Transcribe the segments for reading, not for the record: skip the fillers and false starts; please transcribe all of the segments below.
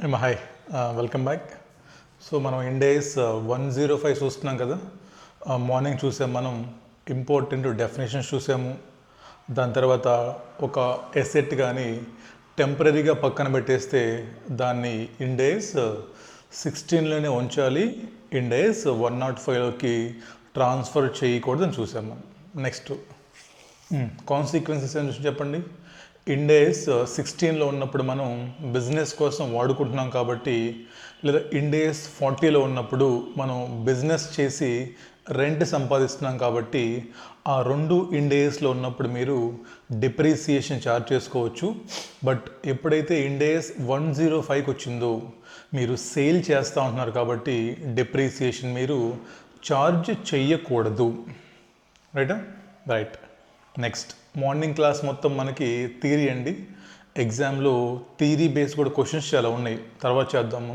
Hi, welcome back. So మనం ఇండేస్ 105 చూస్తున్నాం కదా. మార్నింగ్ చూసాం మనం ఇంపార్టెంట్ డెఫినేషన్స్ చూసాము. దాని తర్వాత ఒక ఎసెట్ కానీ టెంపరీగా పక్కన పెట్టేస్తే దాన్ని ఇండేస్ 16లోనే ఉంచాలి, ఇండేస్ 105లోకి ట్రాన్స్ఫర్ చేయకూడదని చూసాం మనం. నెక్స్ట్ కాన్సిక్వెన్సెస్ ఏం చూసి చెప్పండి. ఇండేస్ 16లో ఉన్నప్పుడు మనం బిజినెస్ కోసం వాడుకుంటున్నాం కాబట్టి, లేదా ఇండేస్ 40లో ఉన్నప్పుడు మనం బిజినెస్ చేసి రెంట్ సంపాదిస్తున్నాం కాబట్టి, ఆ రెండు ఇండేస్లో ఉన్నప్పుడు మీరు డిప్రిసియేషన్ ఛార్జ్ చేసుకోవచ్చు. బట్ ఎప్పుడైతే ఇండేస్ 105కి వచ్చిందో మీరు సేల్ చేస్తూ ఉంటున్నారు కాబట్టి డిప్రిసియేషన్ మీరు ఛార్జ్ చెయ్యకూడదు. రైటా? రైట్. నెక్స్ట్ మార్నింగ్ క్లాస్ మొత్తం మనకి థియరీ అండి. ఎగ్జామ్లో థియరీ బేస్ కూడా క్వశ్చన్స్ చాలా ఉన్నాయి, తర్వాత చేద్దాము.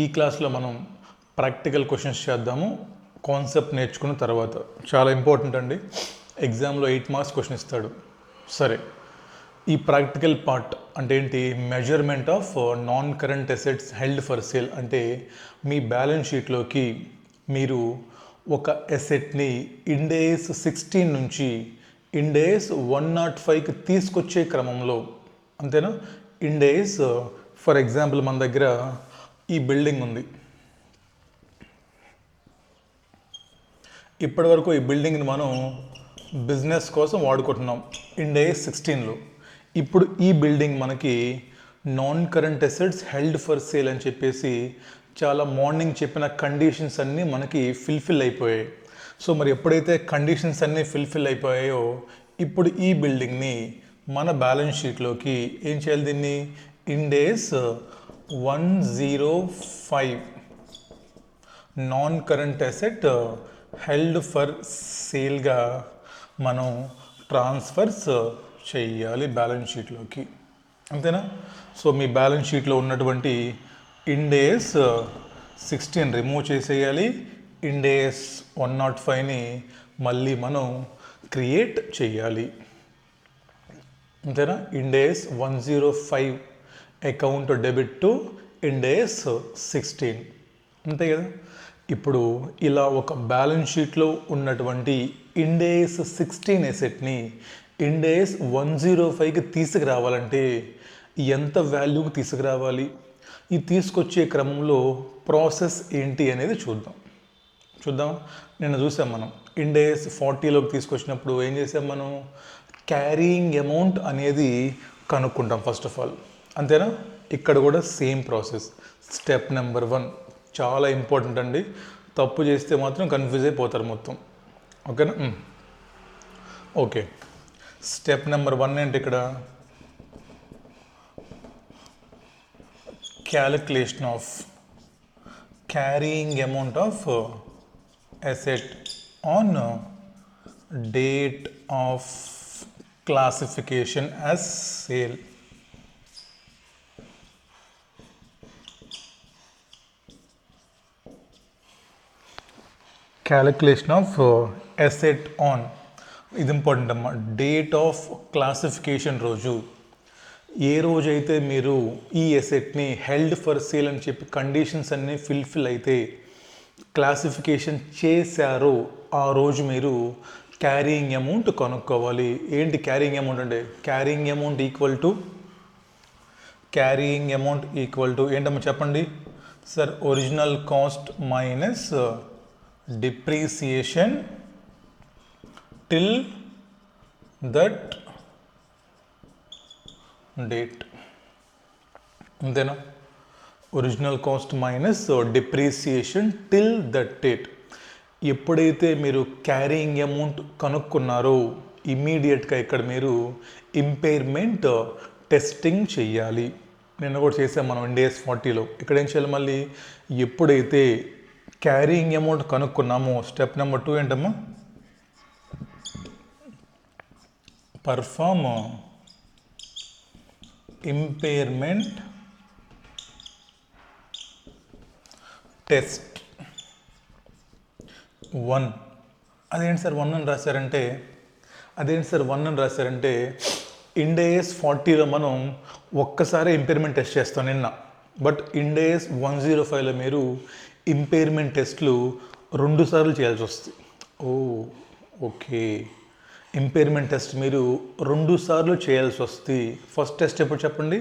ఈ క్లాస్లో మనం ప్రాక్టికల్ క్వశ్చన్స్ చేద్దాము, కాన్సెప్ట్ నేర్చుకున్న తర్వాత. చాలా ఇంపార్టెంట్ అండి, ఎగ్జామ్లో 8 మార్క్స్ క్వశ్చన్ ఇస్తాడు. సరే, ఈ ప్రాక్టికల్ పార్ట్ అంటే ఏంటి? Measurement of non current assets held for sale. అంటే మీ బ్యాలెన్స్ షీట్లోకి మీరు ఒక అసెట్ని ఇండేస్ 16 నుంచి ఇండేస్ 105కి తీసుకొచ్చే క్రమంలో, అంతేనా? ఇండేస్ ఫర్ ఎగ్జాంపుల్ మన దగ్గర ఈ బిల్డింగ్ ఉంది. ఇప్పటి వరకు ఈ బిల్డింగ్ని మనం బిజినెస్ కోసం వాడుకుంటున్నాం ఇండేస్ 16లో. ఇప్పుడు ఈ బిల్డింగ్ మనకి non current assets held for sale అని చెప్పేసి చాలా మార్నింగ్ చెప్పిన కండిషన్స్ అన్నీ మనకి ఫిల్ఫిల్ అయిపోయాయి. సో మరి ఎప్పుడైతే కండిషన్స్ అన్నీ ఫిల్ఫిల్ అయిపోయాయో ఇప్పుడు ఈ బిల్డింగ్ని మన బ్యాలెన్స్ షీట్లోకి ఏం చేయాలి? దీన్ని Ind AS 105 non current asset held for సేల్గా మనం ట్రాన్స్ఫర్స్ చేయాలి బ్యాలెన్స్ షీట్లోకి, అంతేనా? సో మీ బ్యాలెన్స్ షీట్లో ఉన్నటువంటి ఇండేస్ 16 రిమూవ్ చేసేయాలి, ఇండేస్ 105ని మళ్ళీ మనం క్రియేట్ చేయాలి, అంతేనా? ఇండేస్ 105 అకౌంట్ డెబిట్ టు ఇండేస్ 16, అంతే కదా. ఇప్పుడు ఇలా ఒక బ్యాలెన్స్ షీట్లో ఉన్నటువంటి ఇండేస్ 16 ఎసెట్ని ఇండేస్ 105కి తీసుకురావాలంటే ఎంత వాల్యూకి తీసుకురావాలి? ఈ తీసుకొచ్చే క్రమంలో ప్రాసెస్ ఏంటి అనేది చూద్దాం. నిన్న చూసాం మనం ఇండేస్ 40లోకి తీసుకొచ్చినప్పుడు ఏం చేసాం మనం? క్యారీయింగ్ అమౌంట్ అనేది కనుక్కుంటాం ఫస్ట్ ఆఫ్ ఆల్, అంతేనా? ఇక్కడ కూడా సేమ్ ప్రాసెస్. స్టెప్ నెంబర్ 1 చాలా ఇంపార్టెంట్ అండి, తప్పు చేస్తే మాత్రం కన్ఫ్యూజ్ అయిపోతారు మొత్తం, ఓకేనా? ఓకే, స్టెప్ నెంబర్ 1 ఏంటి ఇక్కడ? Calculation of carrying amount of asset on date of classification as sale. Calculation of asset on, ఇది ఇంపార్టెంట్ అమ్మా. డేట్ ఆఫ్ క్లాసిఫికేషన్ రోజు, ఏ రోజైతే మీరు ఈ ఎసెట్ని హెల్డ్ ఫర్ సేల్ అని చెప్పి కండిషన్స్ అన్నీ ఫిల్ఫిల్ అయితే క్లాసిఫికేషన్ చేశారో ఆ రోజు మీరు క్యారీయింగ్ అమౌంట్ కనుక్కోవాలి. ఏంటి క్యారీయింగ్ అమౌంట్ అంటే? క్యారీయింగ్ అమౌంట్ ఈక్వల్ టు ఏంటమ్మా చెప్పండి sir? Original cost minus depreciation till that date, అంతేనా? Original cost minus depreciation till that date. ఎప్పుడైతే మీరు క్యారీయింగ్ అమౌంట్ కనుక్కున్నారో ఇమ్మీడియట్గా ఇక్కడ మీరు ఇంపైర్మెంట్ టెస్టింగ్ చెయ్యాలి. నిన్న కూడా చేసాం మనం ఇండేస్ 40లో. ఇక్కడ ఏం చేయాలి? మళ్ళీ ఎప్పుడైతే క్యారీయింగ్ అమౌంట్ కనుక్కున్నామో స్టెప్ నెంబర్ 2 ఏంటమ్మా? Perform impairment test 1. అదేంటి సార్ 1 అని రాశారంటే ఇండేస్ 40లో మనం ఒక్కసారి ఇంపైర్మెంట్ టెస్ట్ చేస్తాం నిన్న. బట్ ఇండేస్ 105లో మీరు ఇంపైర్మెంట్ టెస్ట్లు 2 సార్లు చేయాల్సి వస్తుంది. ఓకే, ఇంపైర్మెంట్ టెస్ట్ మీరు 2 సార్లు చేయాల్సి వస్తుంది. ఫస్ట్ టెస్ట్ ఎప్పుడు చెప్పండి?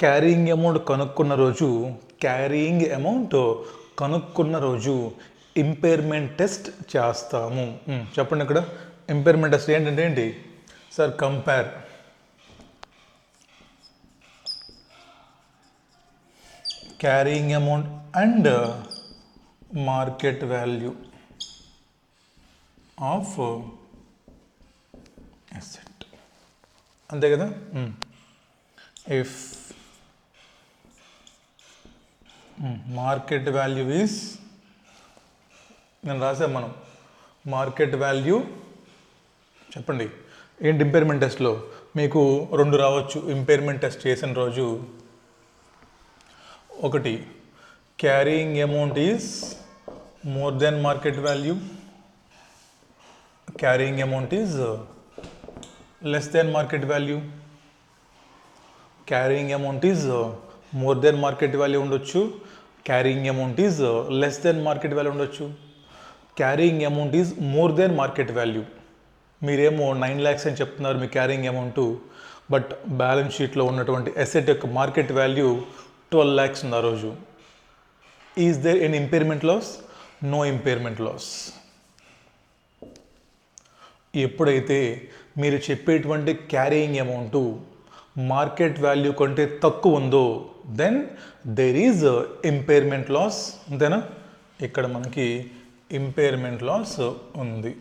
క్యారీయింగ్ అమౌంట్ కనుక్కున్న రోజు ఇంపైర్మెంట్ టెస్ట్ చేస్తాము. చెప్పండి ఇక్కడ ఇంపైర్మెంట్ టెస్ట్ ఏంటంటే ఏంటి sir? Compare carrying amount and market value of asset, అంతే కదా? ఇఫ్ మార్కెట్ వాల్యూ ఈజ్, నేను రాసాం మనం మార్కెట్ వాల్యూ. చెప్పండి ఏంటి ఇంపైర్మెంట్ టెస్ట్లో మీకు 2 రావచ్చు ఇంపైర్మెంట్ టెస్ట్ చేసిన రోజు. ఒకటి, carrying amount is more than market value, carrying amount is less than market value. Carrying amount is more than market value ఉండొచ్చు, carrying amount is less than market value ఉండొచ్చు. Carrying amount is more than market value. మీరేమో 9 lakhs అని చెప్తున్నారు మీ carrying amount, but balance షీట్లో ఉన్నటువంటి asset యొక్క market value 12 lakhs ఉంది ఆ రోజు. Is there an impairment loss? No impairment loss. ఎప్పుడైతే మీరు చెప్పేటువంటి క్యారీయింగ్ అమౌంట్ మార్కెట్ వాల్యూ కంటే తక్కువ ఉందో then there is impairment loss. అంతేనా? ఇక్కడ మనకి ఇంపైర్మెంట్ లాస్ ఉంది.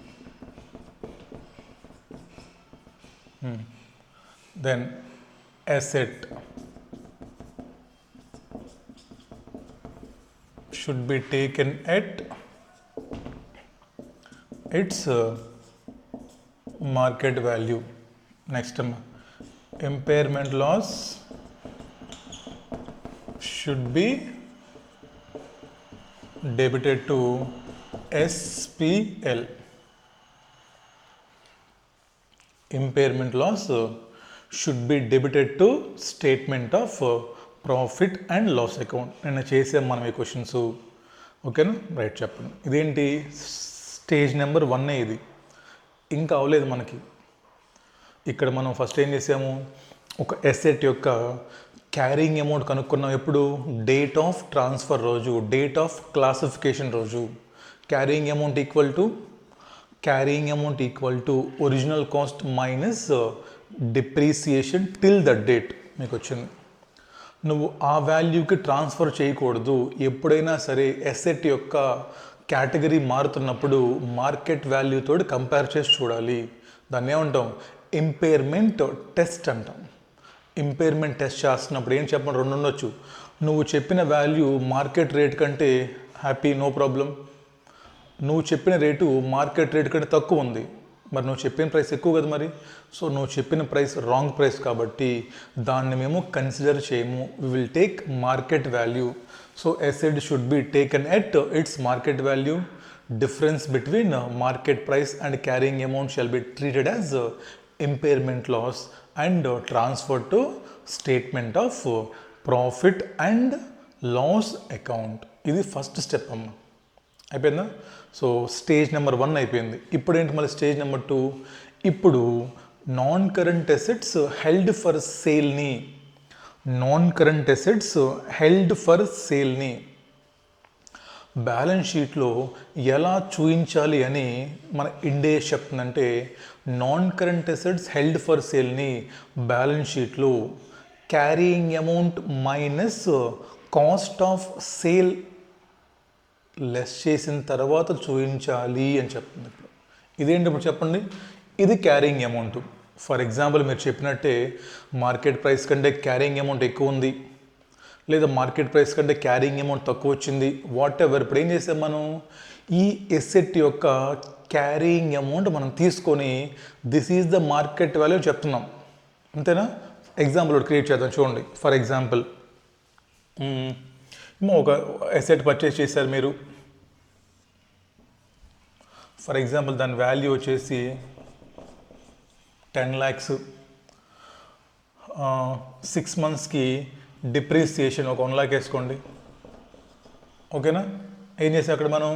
Then asset should be taken at its market value. Next, impairment loss should be debited to SPL. Impairment loss should be debited to statement of profit and loss account. నిన్న చేసాం మనం ఈ questions. ఓకేనా? Right, చెప్పండి. ఇదేంటి? Stage number 1 ఇది, ఇంకా అవ్వలేదు మనకి. ఇక్కడ మనం ఫస్ట్ ఏం చేసాము? ఒక అసెట్ యొక్క క్యారీయింగ్ అమౌంట్ కనుక్కున్నాం. ఎప్పుడు? డేట్ ఆఫ్ ట్రాన్స్ఫర్ రోజు, డేట్ ఆఫ్ క్లాసిఫికేషన్ రోజు. Carrying amount equal to original cost minus depreciation till that date మీకు వచ్చింది. నువ్వు ఆ వాల్యూకి ట్రాన్స్ఫర్ చేయకూడదు. ఎప్పుడైనా సరే అసెట్ యొక్క కేటగిరీ మారుతున్నప్పుడు మార్కెట్ వాల్యూతో కంపేర్ చేసి చూడాలి. దాన్ని ఏమంటాం? ఇంపైర్మెంట్ టెస్ట్ అంటాం. ఇంపైర్మెంట్ టెస్ట్ చేస్తున్నప్పుడు ఏం చెప్పండి? 2 ఉండొచ్చు. నువ్వు చెప్పిన వాల్యూ మార్కెట్ రేట్ కంటే హ్యాపీ, నో ప్రాబ్లం. నువ్వు చెప్పిన రేటు మార్కెట్ రేట్ కంటే తక్కువ ఉంది, మరి నువ్వు చెప్పిన ప్రైస్ ఎక్కువ కదా మరి. సో నువ్వు చెప్పిన ప్రైస్ రాంగ్ ప్రైస్ కాబట్టి దాన్ని మేము కన్సిడర్ చేయము. We will take market value. So asset should be taken at its market value. Difference between market price and carrying amount shall be treated as impairment loss and transfer to statement of profit and loss account. ఇది first step అమ్మ. అయిపోయిందా? So stage number 1 అయిపోయింది. ఇప్పుడు ఏంటి మళ్ళీ stage number 2? ఇప్పుడు non current assets held for సేల్ని balance షీట్లో ఎలా చూయించాలి అని మన ఇండే చెప్తుందంటే, non current assets held for సేల్ని బ్యాలెన్స్ షీట్లో carrying amount minus cost of sale less చేసిన తర్వాత చూపించాలి అని చెప్తుంది. ఇప్పుడు ఇదేంటి? ఇప్పుడు చెప్పండి. ఇది క్యారీయింగ్ అమౌంట్. ఫర్ ఎగ్జాంపుల్ మీరు చెప్పినట్టే మార్కెట్ ప్రైస్ కంటే క్యారీయింగ్ అమౌంట్ ఎక్కువ ఉంది, లేదా మార్కెట్ ప్రైస్ కంటే క్యారీయింగ్ అమౌంట్ తక్కువ వచ్చింది, వాట్ ఎవర్. ఇప్పుడు ఏం చేసాం మనం? ఈ ఎసెట్ యొక్క క్యారీయింగ్ అమౌంట్ మనం తీసుకొని this is the market value చెప్తున్నాం. అంతేనా? ఎగ్జాంపుల్ ఒకటి క్రియేట్ చేద్దాం. చూడండి. ఫర్ ఎగ్జాంపుల్ ఒక ఎసెట్ పర్చేస్ చేశారు మీరు. ఫర్ ఎగ్జాంపుల్ దాని వాల్యూ వచ్చేసి 10 lakhs. 6 మంత్స్కి డిప్రిసియేషన్ ఒక 1 lakh వేసుకోండి. ఓకేనా? ఏం చేసాం అక్కడ మనం?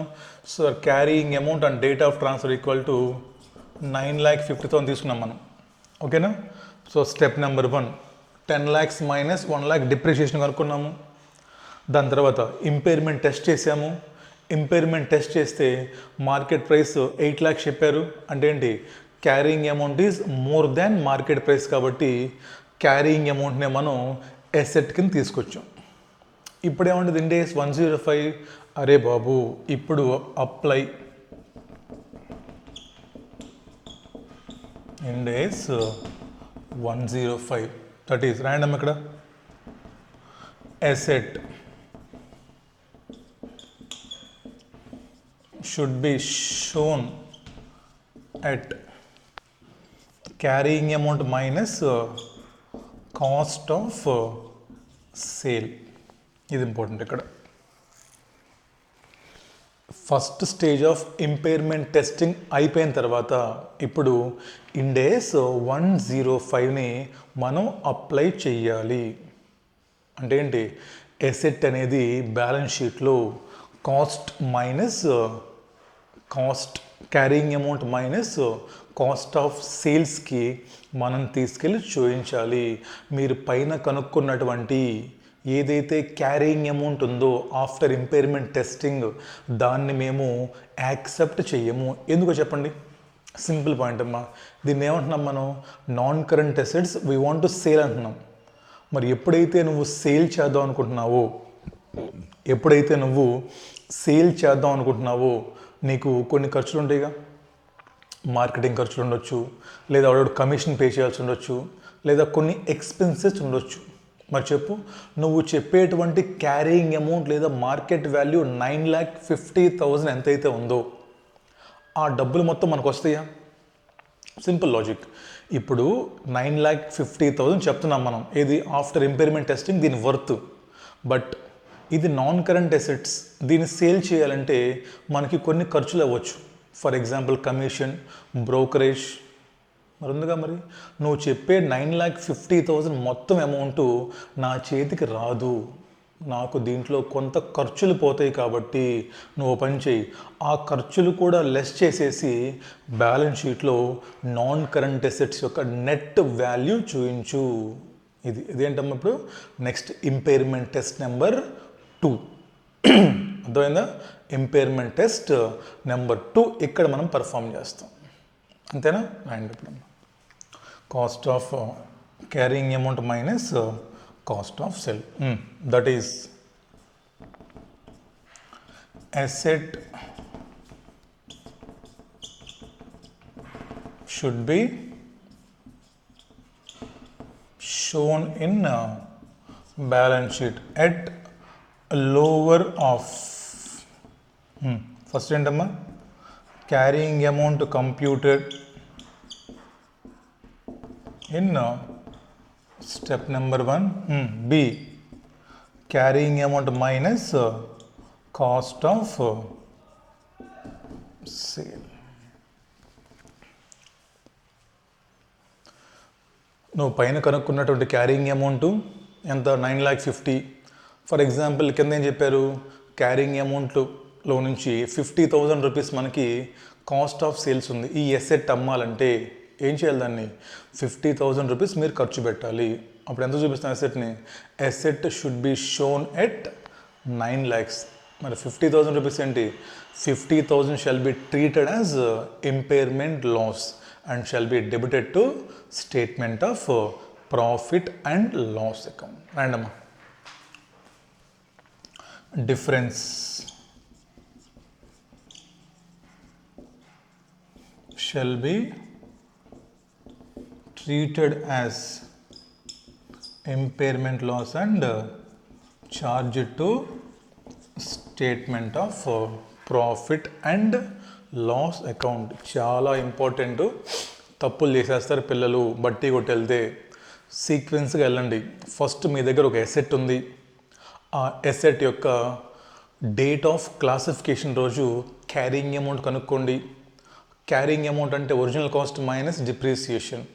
So carrying amount and date of transfer equal to 9,50,000 తీసుకున్నాం మనం. ఓకేనా? So step number 1 10 lakhs minus 1 lakh depreciation కనుక్కున్నాము. దాని తర్వాత ఇంపైర్మెంట్ టెస్ట్ చేసాము. ఇంపైర్మెంట్ టెస్ట్ చేస్తే మార్కెట్ ప్రైస్ 8 lakhs చెప్పారు. అంటే ఏంటి? Carrying amount is more than market price కాబట్టి క్యారీయింగ్ అమౌంట్నే మనం ఎసెట్ కింద తీసుకొచ్చాం. ఇప్పుడు ఏమంటుంది? ఇండేస్ 105. అరే బాబు, ఇప్పుడు అప్లై ఇండేస్ 105, దట్ ఈస్ ర్యాండమ్. ఇక్కడ asset should be shown at carrying amount minus cost of sale. ఇది ఇంపార్టెంట్. ఇక్కడ first stage of impairment testing అయిపోయిన తర్వాత ఇప్పుడు ఇండేస్ 105ని మనం అప్లై చెయ్యాలి. అంటే ఏంటి? ఎసెట్ అనేది బ్యాలెన్స్ షీట్లో cost minus cost, carrying amount minus cost of సేల్స్కి మనం తీసుకెళ్ళి చూపించాలి. మీరు పైన కనుక్కున్నటువంటి ఏదైతే క్యారీయింగ్ అమౌంట్ ఉందో ఆఫ్టర్ ఇంపైర్మెంట్ టెస్టింగ్ దాన్ని మేము యాక్సెప్ట్ చెయ్యము. ఎందుకో చెప్పండి? సింపుల్ పాయింట్ అమ్మా. దీన్ని ఏమంటున్నాం మనం? Non current assets we want to sale అంటున్నాం. మరి ఎప్పుడైతే నువ్వు సేల్ చేద్దాం అనుకుంటున్నావో నీకు కొన్ని ఖర్చులు ఉంటాయిగా. మార్కెటింగ్ ఖర్చులు ఉండొచ్చు, లేదా ఆవిడ కమిషన్ పే చేయాల్సి ఉండొచ్చు, లేదా కొన్ని ఎక్స్పెన్సెస్ ఉండొచ్చు. మరి చెప్పు, నువ్వు చెప్పేటువంటి క్యారీయింగ్ అమౌంట్ లేదా మార్కెట్ వాల్యూ 9,50,000 ఎంతైతే ఉందో ఆ డబ్బులు మొత్తం మనకు వస్తాయా? Simple logic. ఇప్పుడు 9,50,000 చెప్తున్నాం మనం, ఏది ఆఫ్టర్ ఇంపైర్మెంట్ టెస్టింగ్ దీని వర్త్. బట్ ఇది నాన్ కరెంట్ అసెట్స్, దీన్ని సేల్ చేయాలంటే మనకి కొన్ని ఖర్చులు అవ్వచ్చు. For example commission, brokerage. మరి ఉందిగా, మరి నువ్వు చెప్పే 9,50,000 మొత్తం అమౌంట్ నా చేతికి రాదు, నాకు దీంట్లో కొంత ఖర్చులు పోతాయి. కాబట్టి నువ్వు పని చేయి, ఆ ఖర్చులు కూడా లెస్ చేసేసి బ్యాలెన్స్ షీట్లో నాన్ కరెంట్ అసెట్స్ యొక్క నెట్ వాల్యూ చూపించు. ఇదేంటమ్మా? ఇప్పుడు నెక్స్ట్ ఇంపైర్మెంట్ టెస్ట్ నెంబర్ 2. అర్థమైందా? ఇంపైర్మెంట్ టెస్ట్ నెంబర్ 2 ఇక్కడ మనం పర్ఫామ్ చేస్తాం. అంతేనా? అండ్ ఇప్పుడు cost of carrying amount minus cost of cell, that is asset should be shown in balance sheet at lower of first ఏంటమ్మా? carrying amount computed in step number 1. B, carrying amount minus cost of sale. నువ్వు పైన కనుక్కున్నటువంటి carrying amount ఎంత? 9,50,000. For example కింద ఏం చెప్పారు? Carrying అమౌంట్లో నుంచి 50,000 rupees మనకి cost of sales ఉంది. ఈ ఎసెట్ అమ్మాలంటే ఏం చేయాలి? దాన్ని 50,000 రూపీస్ మీరు ఖర్చు పెట్టాలి. అప్పుడు ఎంత చూపిస్తాం ఎసెట్ని? Asset should be shown at 9 lakhs. మరి 50,000 రూపీస్ ఏంటి? 50,000 shall be treated as impairment loss and shall be debited to statement of profit and loss account. ర్యాండమ్ difference shall be treated as impairment loss and charge it to statement of profit and loss account. చాలా important. తప్పులు చేసేస్తారు పిల్లలు బట్టి కొట్టి వెళ్తే. సీక్వెన్స్గా వెళ్ళండి. First మీ దగ్గర ఒక ఎసెట్ ఉంది. ఆ ఎసెట్ యొక్క డేట్ ఆఫ్ క్లాసిఫికేషన్ రోజు క్యారీయింగ్ అమౌంట్ కనుక్కోండి. క్యారీయింగ్ అమౌంట్ అంటే ఒరిజినల్ కాస్ట్ మైనస్ డిప్రిసియేషన్.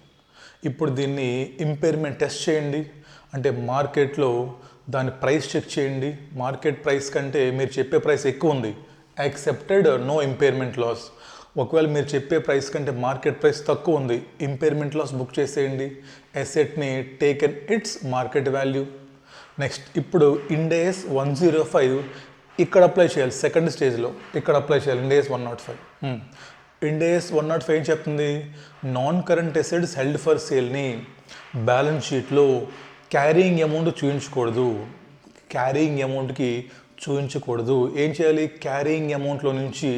ఇప్పుడు దీన్ని ఇంపైర్మెంట్ టెస్ట్ చేయండి, అంటే మార్కెట్లో దాని ప్రైస్ చెక్ చేయండి. మార్కెట్ ప్రైస్ కంటే మీరు చెప్పే ప్రైస్ ఎక్కువ ఉంది, యాక్సెప్టెడ్, నో ఇంపైర్మెంట్ లాస్. ఒకవేళ మీరు చెప్పే ప్రైస్ కంటే మార్కెట్ ప్రైస్ తక్కువ ఉంది, ఇంపైర్మెంట్ లాస్ బుక్ చేసేయండి. ఎసెట్ని taken its market value. Next ఇప్పుడు ఇండేస్ 105 ఇక్కడ అప్లై చేయాలి, సెకండ్ స్టేజ్లో ఇక్కడ అప్లై చేయాలి ఇండేస్ 105. ఇండేస్ 105 ఏం చెప్తుంది? Non current assets held for సేల్ని బ్యాలెన్స్ షీట్లో క్యారీయింగ్ అమౌంట్ చూపించకూడదు, క్యారీయింగ్ అమౌంట్కి చూపించకూడదు. ఏం చేయాలి? క్యారీయింగ్ అమౌంట్లో నుంచి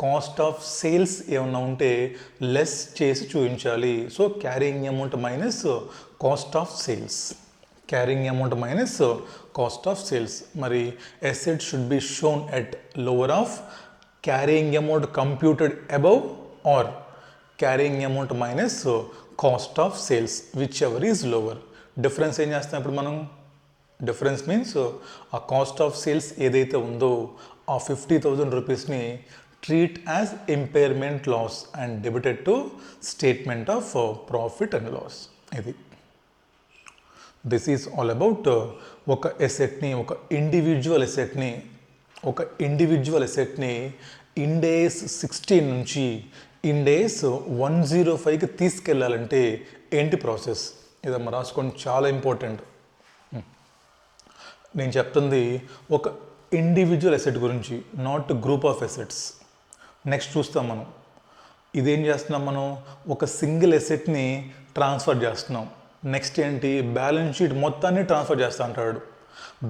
కాస్ట్ ఆఫ్ సేల్స్ ఏమన్నా ఉంటే లెస్ చేసి చూపించాలి. So carrying amount minus cost of sales, carrying amount minus cost of sales. మరి asset should be shown at lower of carrying amount computed above or carrying amount minus cost of sales, whichever is lower. Difference ఏం చేస్తాం ఇప్పుడు మనం? Difference means ఆ cost of sales ఏదైతే ఉందో ఆ 50,000 రూపీస్ని treat as impairment loss and debited to statement of profit and loss. ఇది దిస్ ఈజ్ ఆల్ అబౌట్ ఒక ఎసెట్ని, ఒక ఇండివిజువల్ ఎసెట్ని ఇండేస్ 16 నుంచి ఇండేస్ 105కి తీసుకెళ్ళాలంటే ఏంటి ప్రాసెస్? ఇదమ్మా రాసుకోండి, చాలా ఇంపార్టెంట్. నేను చెప్తుంది ఒక ఇండివిజువల్ ఎసెట్ గురించి, not group of assets. Next చూస్తాం మనం. ఇదేం చేస్తున్నాం మనం? ఒక సింగిల్ ఎసెట్ని ట్రాన్స్ఫర్ చేస్తున్నాం. నెక్స్ట్ ఏంటి? బ్యాలెన్స్ షీట్ మొత్తాన్ని ట్రాన్స్ఫర్ చేస్తా అంటాడు.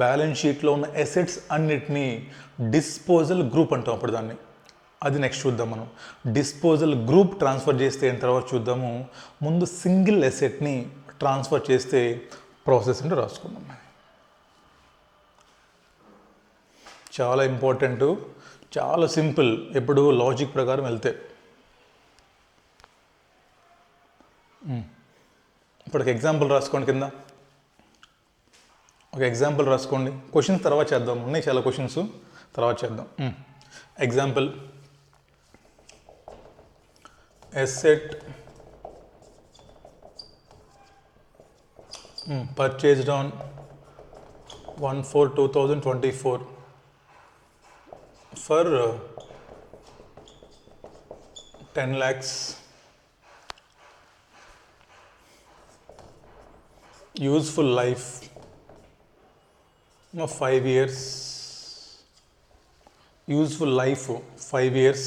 బ్యాలెన్స్ షీట్లో ఉన్న ఎసెట్స్ అన్నిటినీ డిస్పోజల్ గ్రూప్ అంటాం అప్పుడు దాన్ని. అది నెక్స్ట్ చూద్దాం మనం. డిస్పోజల్ గ్రూప్ ట్రాన్స్ఫర్ చేస్తే అయిన తర్వాత చూద్దాము. ముందు సింగిల్ ఎసెట్ని ట్రాన్స్ఫర్ చేస్తే ప్రాసెస్ అంటే రాసుకుందాం. చాలా ఇంపార్టెంట్, చాలా సింపుల్. ఎప్పుడు లాజిక్ ప్రకారం వెళ్తే. ఇప్పుడు ఒక ఎగ్జాంపుల్ రాసుకోండి కింద. ఒక ఎగ్జాంపుల్ రాసుకోండి. క్వశ్చన్స్ తర్వాత చేద్దాం, ఉన్నాయి చాలా క్వశ్చన్స్, తర్వాత చేద్దాం. Example, asset purchased on 1/4/2024 for 10 lakhs. Useful life 5 years. Useful life 5 years.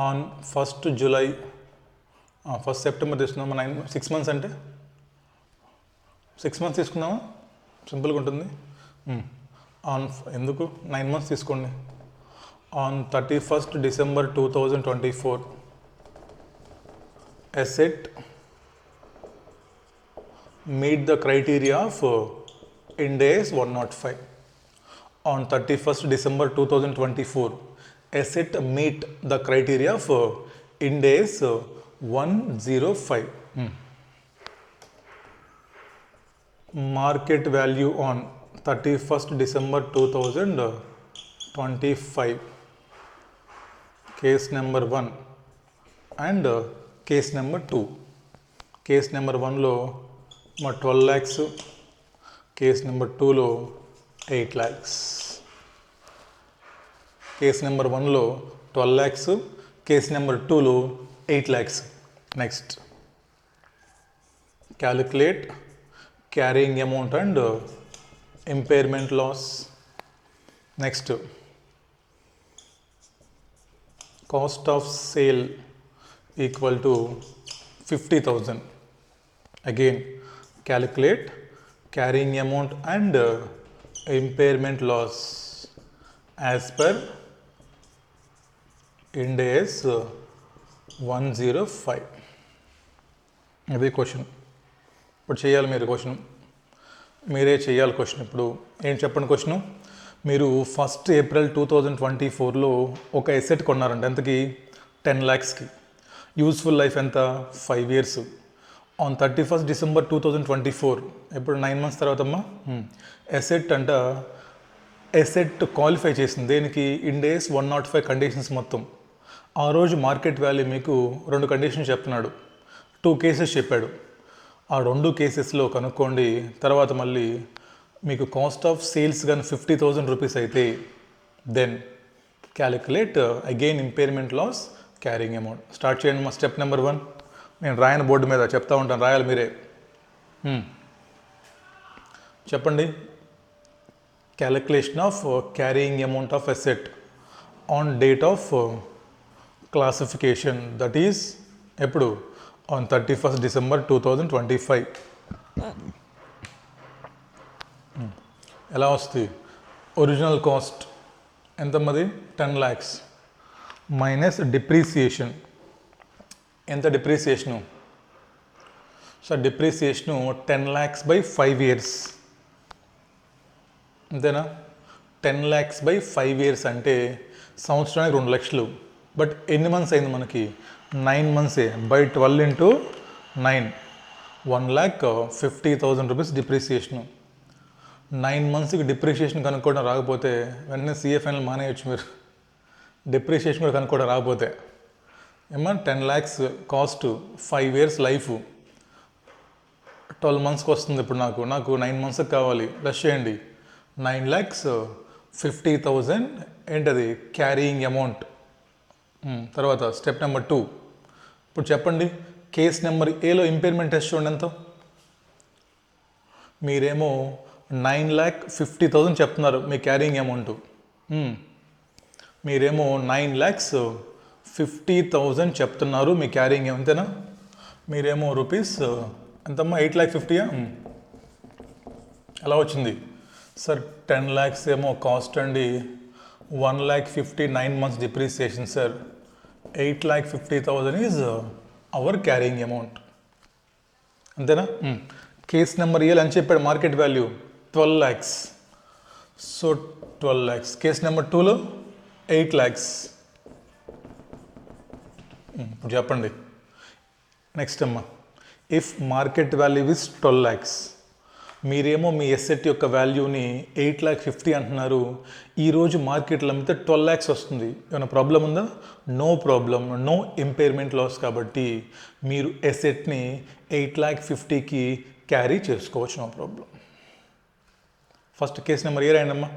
On 1st July, 1st September తీసుకున్నామా? 6 months అంటే 6 months తీసుకున్నామా? సింపుల్గా ఉంటుంది. ఎందుకు 9 months తీసుకోండి. On 31st December 2024, asset meet the criteria of Ind AS 105. On 31st December 2024, asset meet the criteria of Ind AS 105. Market value on 31st December 2025. Case number 1 and case number 2. Case number 1లో 12 lakhs, case number 2లో 8 lakhs. Case number 1లో 12 lakhs, case number 2లో 8 lakhs. Next calculate carrying amount and impairment loss. Next cost of sale equal to 50,000. Again calculate carrying amount and impairment loss as per Ind AS 105. ఇది question. ఇప్పుడు చేయాలి మీరు question, మీరే చేయాలి question. ఇప్పుడు ఏం చెప్పండి క్వశ్చను? మీరు 1st April 2024లో ఒక ఎసెట్ కొన్నారంట. ఎంతకి? 10 lakhsకి. యూస్ఫుల్ లైఫ్ ఎంత? 5 years. ఆన్ 31st December 2024, ఇప్పుడు 9 months తర్వాత అమ్మా ఎసెట్ అంట. ఎసెట్ క్వాలిఫై చేసింది దేనికి? Ind AS 105 కండిషన్స్ మొత్తం. ఆ రోజు మార్కెట్ వాల్యూ మీకు 2 కండిషన్స్ చెప్తున్నాడు. 2 కేసెస్ చెప్పాడు. ఆ 2 కేసెస్లో కనుక్కోండి. తర్వాత మళ్ళీ మీకు కాస్ట్ ఆఫ్ సేల్స్ కానీ 50,000 రూపీస్ అయితే then calculate again impairment loss carrying amount. Start చేయండి మా స్టెప్ నెంబర్ 1. నేను రాయని బోర్డు మీద చెప్తా ఉంటాను, రాయాలి మీరే. చెప్పండి. Calculation of carrying amount of asset on date of classification, that is ఎప్పుడు? On 31st December 2025. ఎలా వస్తుంది? ఒరిజినల్ కాస్ట్ ఎంతమ్మది? 10 lakhs మైనస్ డిప్రీసియేషన్. ఎంత depreciation? So depreciation 10 lakhs by 5 years. అంతేనా? 10 lakhs by 5 years అంటే సంవత్సరానికి 2 లక్షలు. బట్ ఎన్ని మంత్స్ అయింది మనకి? 9 months. By 12 into 9, 1,50,000 rupees depreciation. 9 monthsకి డిప్రిషియేషన్ కనుక్కోవడం రాకపోతే వెంటనే CFNL మానేయచ్చు మీరు. డిప్రిషియేషన్ కూడా కనుక్కోవడం రాకపోతే ఏమన్నా 10 lakhs కాస్ట్, 5 years లైఫ్, 12 monthsకి వస్తుంది. ఇప్పుడు నాకు 9 monthsకి కావాలి. ప్లస్ చేయండి. 9,50,000 ఏంటది? Carrying amount. తర్వాత స్టెప్ నెంబర్ 2. ఇప్పుడు చెప్పండి, కేస్ నెంబర్ ఏలో ఇంపైర్మెంట్ టెస్ట్ చూడండి ఎంత. మీరేమో 9,50,000 చెప్తున్నారు మీ క్యారింగ్ అమౌంట్. మీరేమో 9,50,000 చెప్తున్నారు మీ క్యారింగ్, అంతేనా? మీరేమో రూపీస్ ఎంతమ్మా? 8,50,000. ఎలా వచ్చింది సార్? 10 lakhs ఏమో కాస్ట్ అండి, 1,50,000 9 months depreciation sir. 8,50,000 is our carrying amount, అంతేనా? కేస్ నెంబర్ ఏలు అని చెప్పాడు market value 12 lakhs. So 12 lakhs. Case number 2లో 8 lakhs. ఇప్పుడు చెప్పండి. నెక్స్ట్ అమ్మా, if market value is 12 lakhs, మీరేమో మీ ఎసెట్ యొక్క వాల్యూని 8,50,000 అంటున్నారు. ఈరోజు మార్కెట్లో అమ్మితే 12 lakhs వస్తుంది. ఏమైనా ప్రాబ్లం ఉందా? No problem, no impairment loss. కాబట్టి మీరు ఎసెట్ని 8,50,000కి క్యారీ చేసుకోవచ్చు, no problem. First case number A రాయండమ్మా.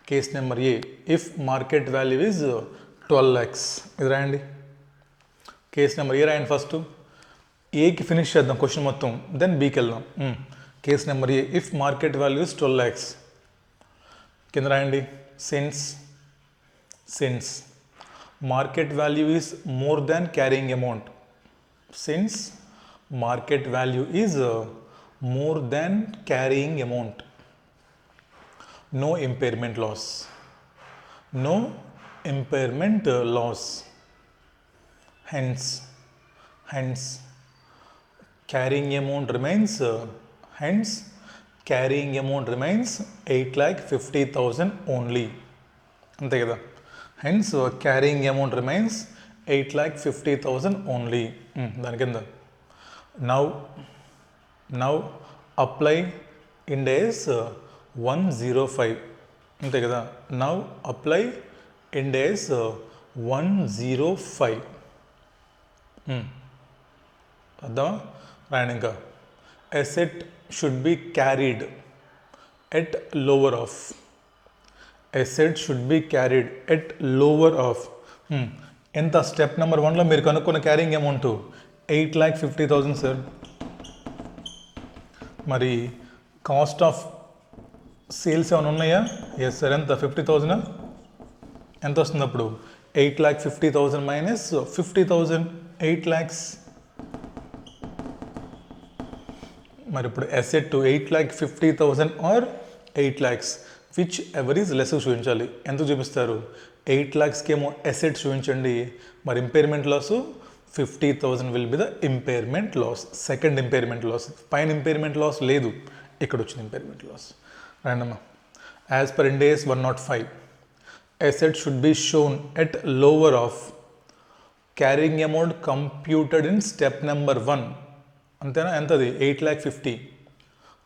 Case number A, if market value is 12 lakhs. ఇది రాయండి. కేస్ నెంబర్ ఏ రాయండి ఫస్ట్. ఏకి ఫినిష్ చేద్దాం క్వశ్చన్ మొత్తం, దెన్ బీకి వెళ్దాం. Case number A, if market value is 12 lakhs. కింద రాయండి. Since market value is more than carrying amount. Since market value is more than carrying amount, no impairment loss. No impairment loss. Hence carrying amount remains. Hence carrying amount remains 8,50,000 only. అంతే కదా? Hence carrying amount remains 8,50,000 only. దాని కింద now apply Ind AS 105. అంతే కదా? Now apply Ind AS 105. అర్థమా? రాయండి ఇంకా. Asset should be carried at lower of. Asset should be carried at lower of. ఎంత? స్టెప్ నెంబర్ 1లో మీరు కనుక్కున్న క్యారింగ్ అమౌంట్ 8,50,000 సార్. మరి కాస్ట్ ఆఫ్ సేల్స్ ఏమైనా ఉన్నాయా? Yes sir. ఎంత? 50,000. ఎంత వస్తుంది అప్పుడు? 8,50,000 మైనస్ 50,000, 8 lakhs. మరి ఇప్పుడు asset 8,50,000 or 8 lakhs, whichever is less చూపించాలి. ఎంత చూపిస్తారు? 8 lakhsకి ఏమో అసెట్ చూపించండి. మరి impairment loss 50,000 will be the impairment loss. Second impairment loss. పైన ఇంపైర్మెంట్ లాస్ లేదు, ఇక్కడ వచ్చింది ఇంపైర్మెంట్ లాస్. రాండమ్మా. As per Ind AS 105, asset should be shown at lower of carrying amount computed in step number 1. అంతేనా? ఎంతది? 8,50,000.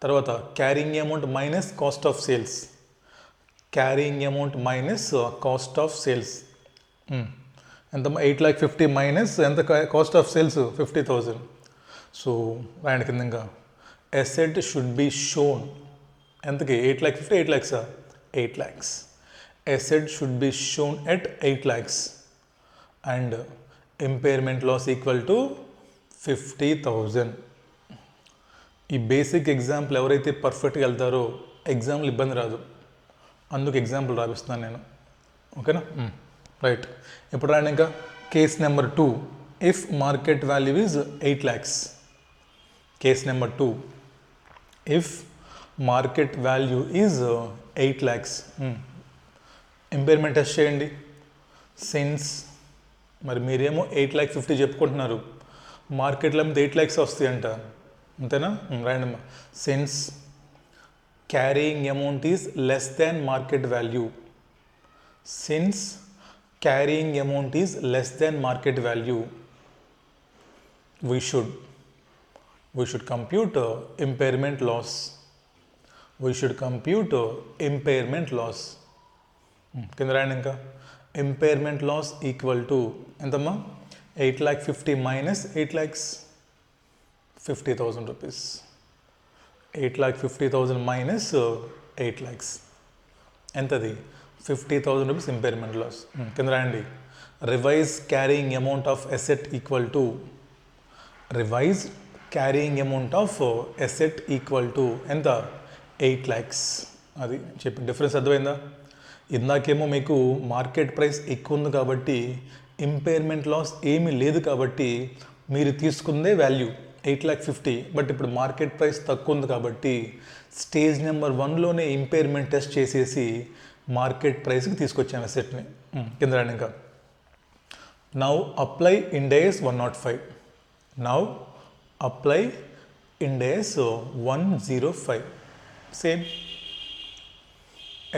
తర్వాత carrying amount minus cost of sales. Carrying amount minus cost of sales ఎంత? 8,50,000 minus ఎంత? Cost of sales 50,000. So రాయండి కింద ఇంకా asset should be shown ఎంతకి 8,50,000 8 lakhs 8 lakhs. Asset should be shown at 8 lakhs and impairment loss equal to 50,000. ఈ basic example ఎవరైతే పర్ఫెక్ట్గా వెళ్తారో ఎగ్జాంపుల్ ఇబ్బంది రాదు, అందుకు ఎగ్జాంపుల్ రాపిస్తున్నాను నేను. ఓకేనా? రైట్. ఇప్పుడు రాయండి ఇంకా case number 2. If market value is 8 lakhs. Case number 2. If market value is 8 lakhs. Impairment test చేయండి. సిన్స్ మరి మీరేమో 8,50,000 చెప్పుకుంటున్నారు, మార్కెట్లో మీద 8 lakhs వస్తాయంట, అంతేనా? రాయండమ్మా. Since carrying amount is less than market value. Since carrying amount is less than market value, we should compute impairment loss. We should compute impairment loss. కింద రాయండి ఇంకా ఇంపైర్మెంట్ లాస్ ఈక్వల్ టు ఎంతమ్మా? 8,50,000 minus 8,50,000 rupees. 8,50,000 minus 8 lakhs ఎంతది? 50,000 rupees impairment loss. కింద రాయండి revise carrying amount of asset equal to revise carrying amount of asset equal to ఎంత? 8 lakhs. అది చెప్పి డిఫరెన్స్ అర్థమైందా? ఇందాకేమో మీకు మార్కెట్ ప్రైస్ ఎక్కువ ఉంది కాబట్టి ఇంపైర్మెంట్ లాస్ ఏమీ లేదు కాబట్టి మీరు తీసుకుందే వాల్యూ 8,50,000. బట్ ఇప్పుడు మార్కెట్ ప్రైస్ తక్కువ ఉంది కాబట్టి స్టేజ్ నెంబర్ 1లోనే ఇంపైర్మెంట్ టెస్ట్ చేసేసి మార్కెట్ ప్రైస్కి తీసుకొచ్చాము అసెట్ని. కింద రండి ఇంకా now apply Ind AS 105. Now apply Ind AS 105. Same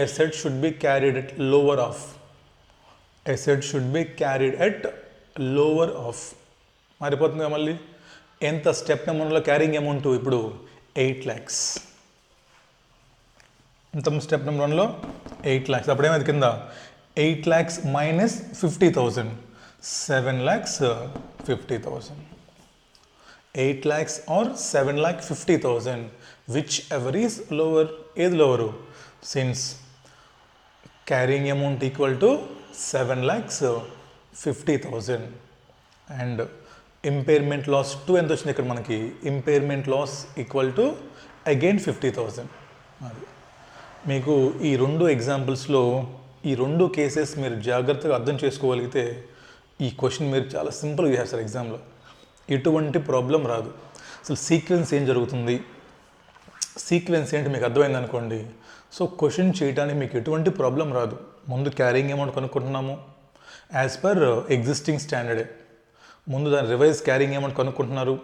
asset should be carried at lower of. Asset should be carried at lower of. మారిపోతుంది మళ్ళీ. ఎంత స్టెప్ నెంబర్లో క్యారింగ్ అమౌంట్ ఇప్పుడు 8 lakhs. ఎంత స్టెప్ నెంబర్ 1లో 8 lakhs. అప్పుడేమైంది కింద 8 lakhs minus 50,000 7,50,000. 8 lakhs or 7,50,000 whichever is lower. ఏది lower? Since carrying amount equal to 7,50,000 and impairment loss 2 ఎంత వచ్చింది ఇక్కడ మనకి? Impairment loss equal to again 50,000. అది మీకు ఈ 2 ఎగ్జాంపుల్స్లో ఈ 2 కేసెస్ మీరు జాగ్రత్తగా అర్థం చేసుకోగలిగితే ఈ క్వశ్చన్ మీరు చాలా సింపుల్గా చేస్తారు ఎగ్జామ్లో, ఎటువంటి ప్రాబ్లం రాదు. అసలు సీక్వెన్స్ ఏం జరుగుతుంది, సీక్వెన్స్ ఏంటి మీకు అర్థమైంది అనుకోండి, సో క్వశ్చన్ చేయడానికి మీకు ఎటువంటి ప్రాబ్లం రాదు. ముందు క్యారింగ్ అమౌంట్ కనుక్కుంటున్నాము యాజ్ పర్ ఎగ్జిస్టింగ్ స్టాండర్డే. ముందు దాని రివైజ్ క్యారింగ్ అమౌంట్ కనుక్కుంటున్నారు,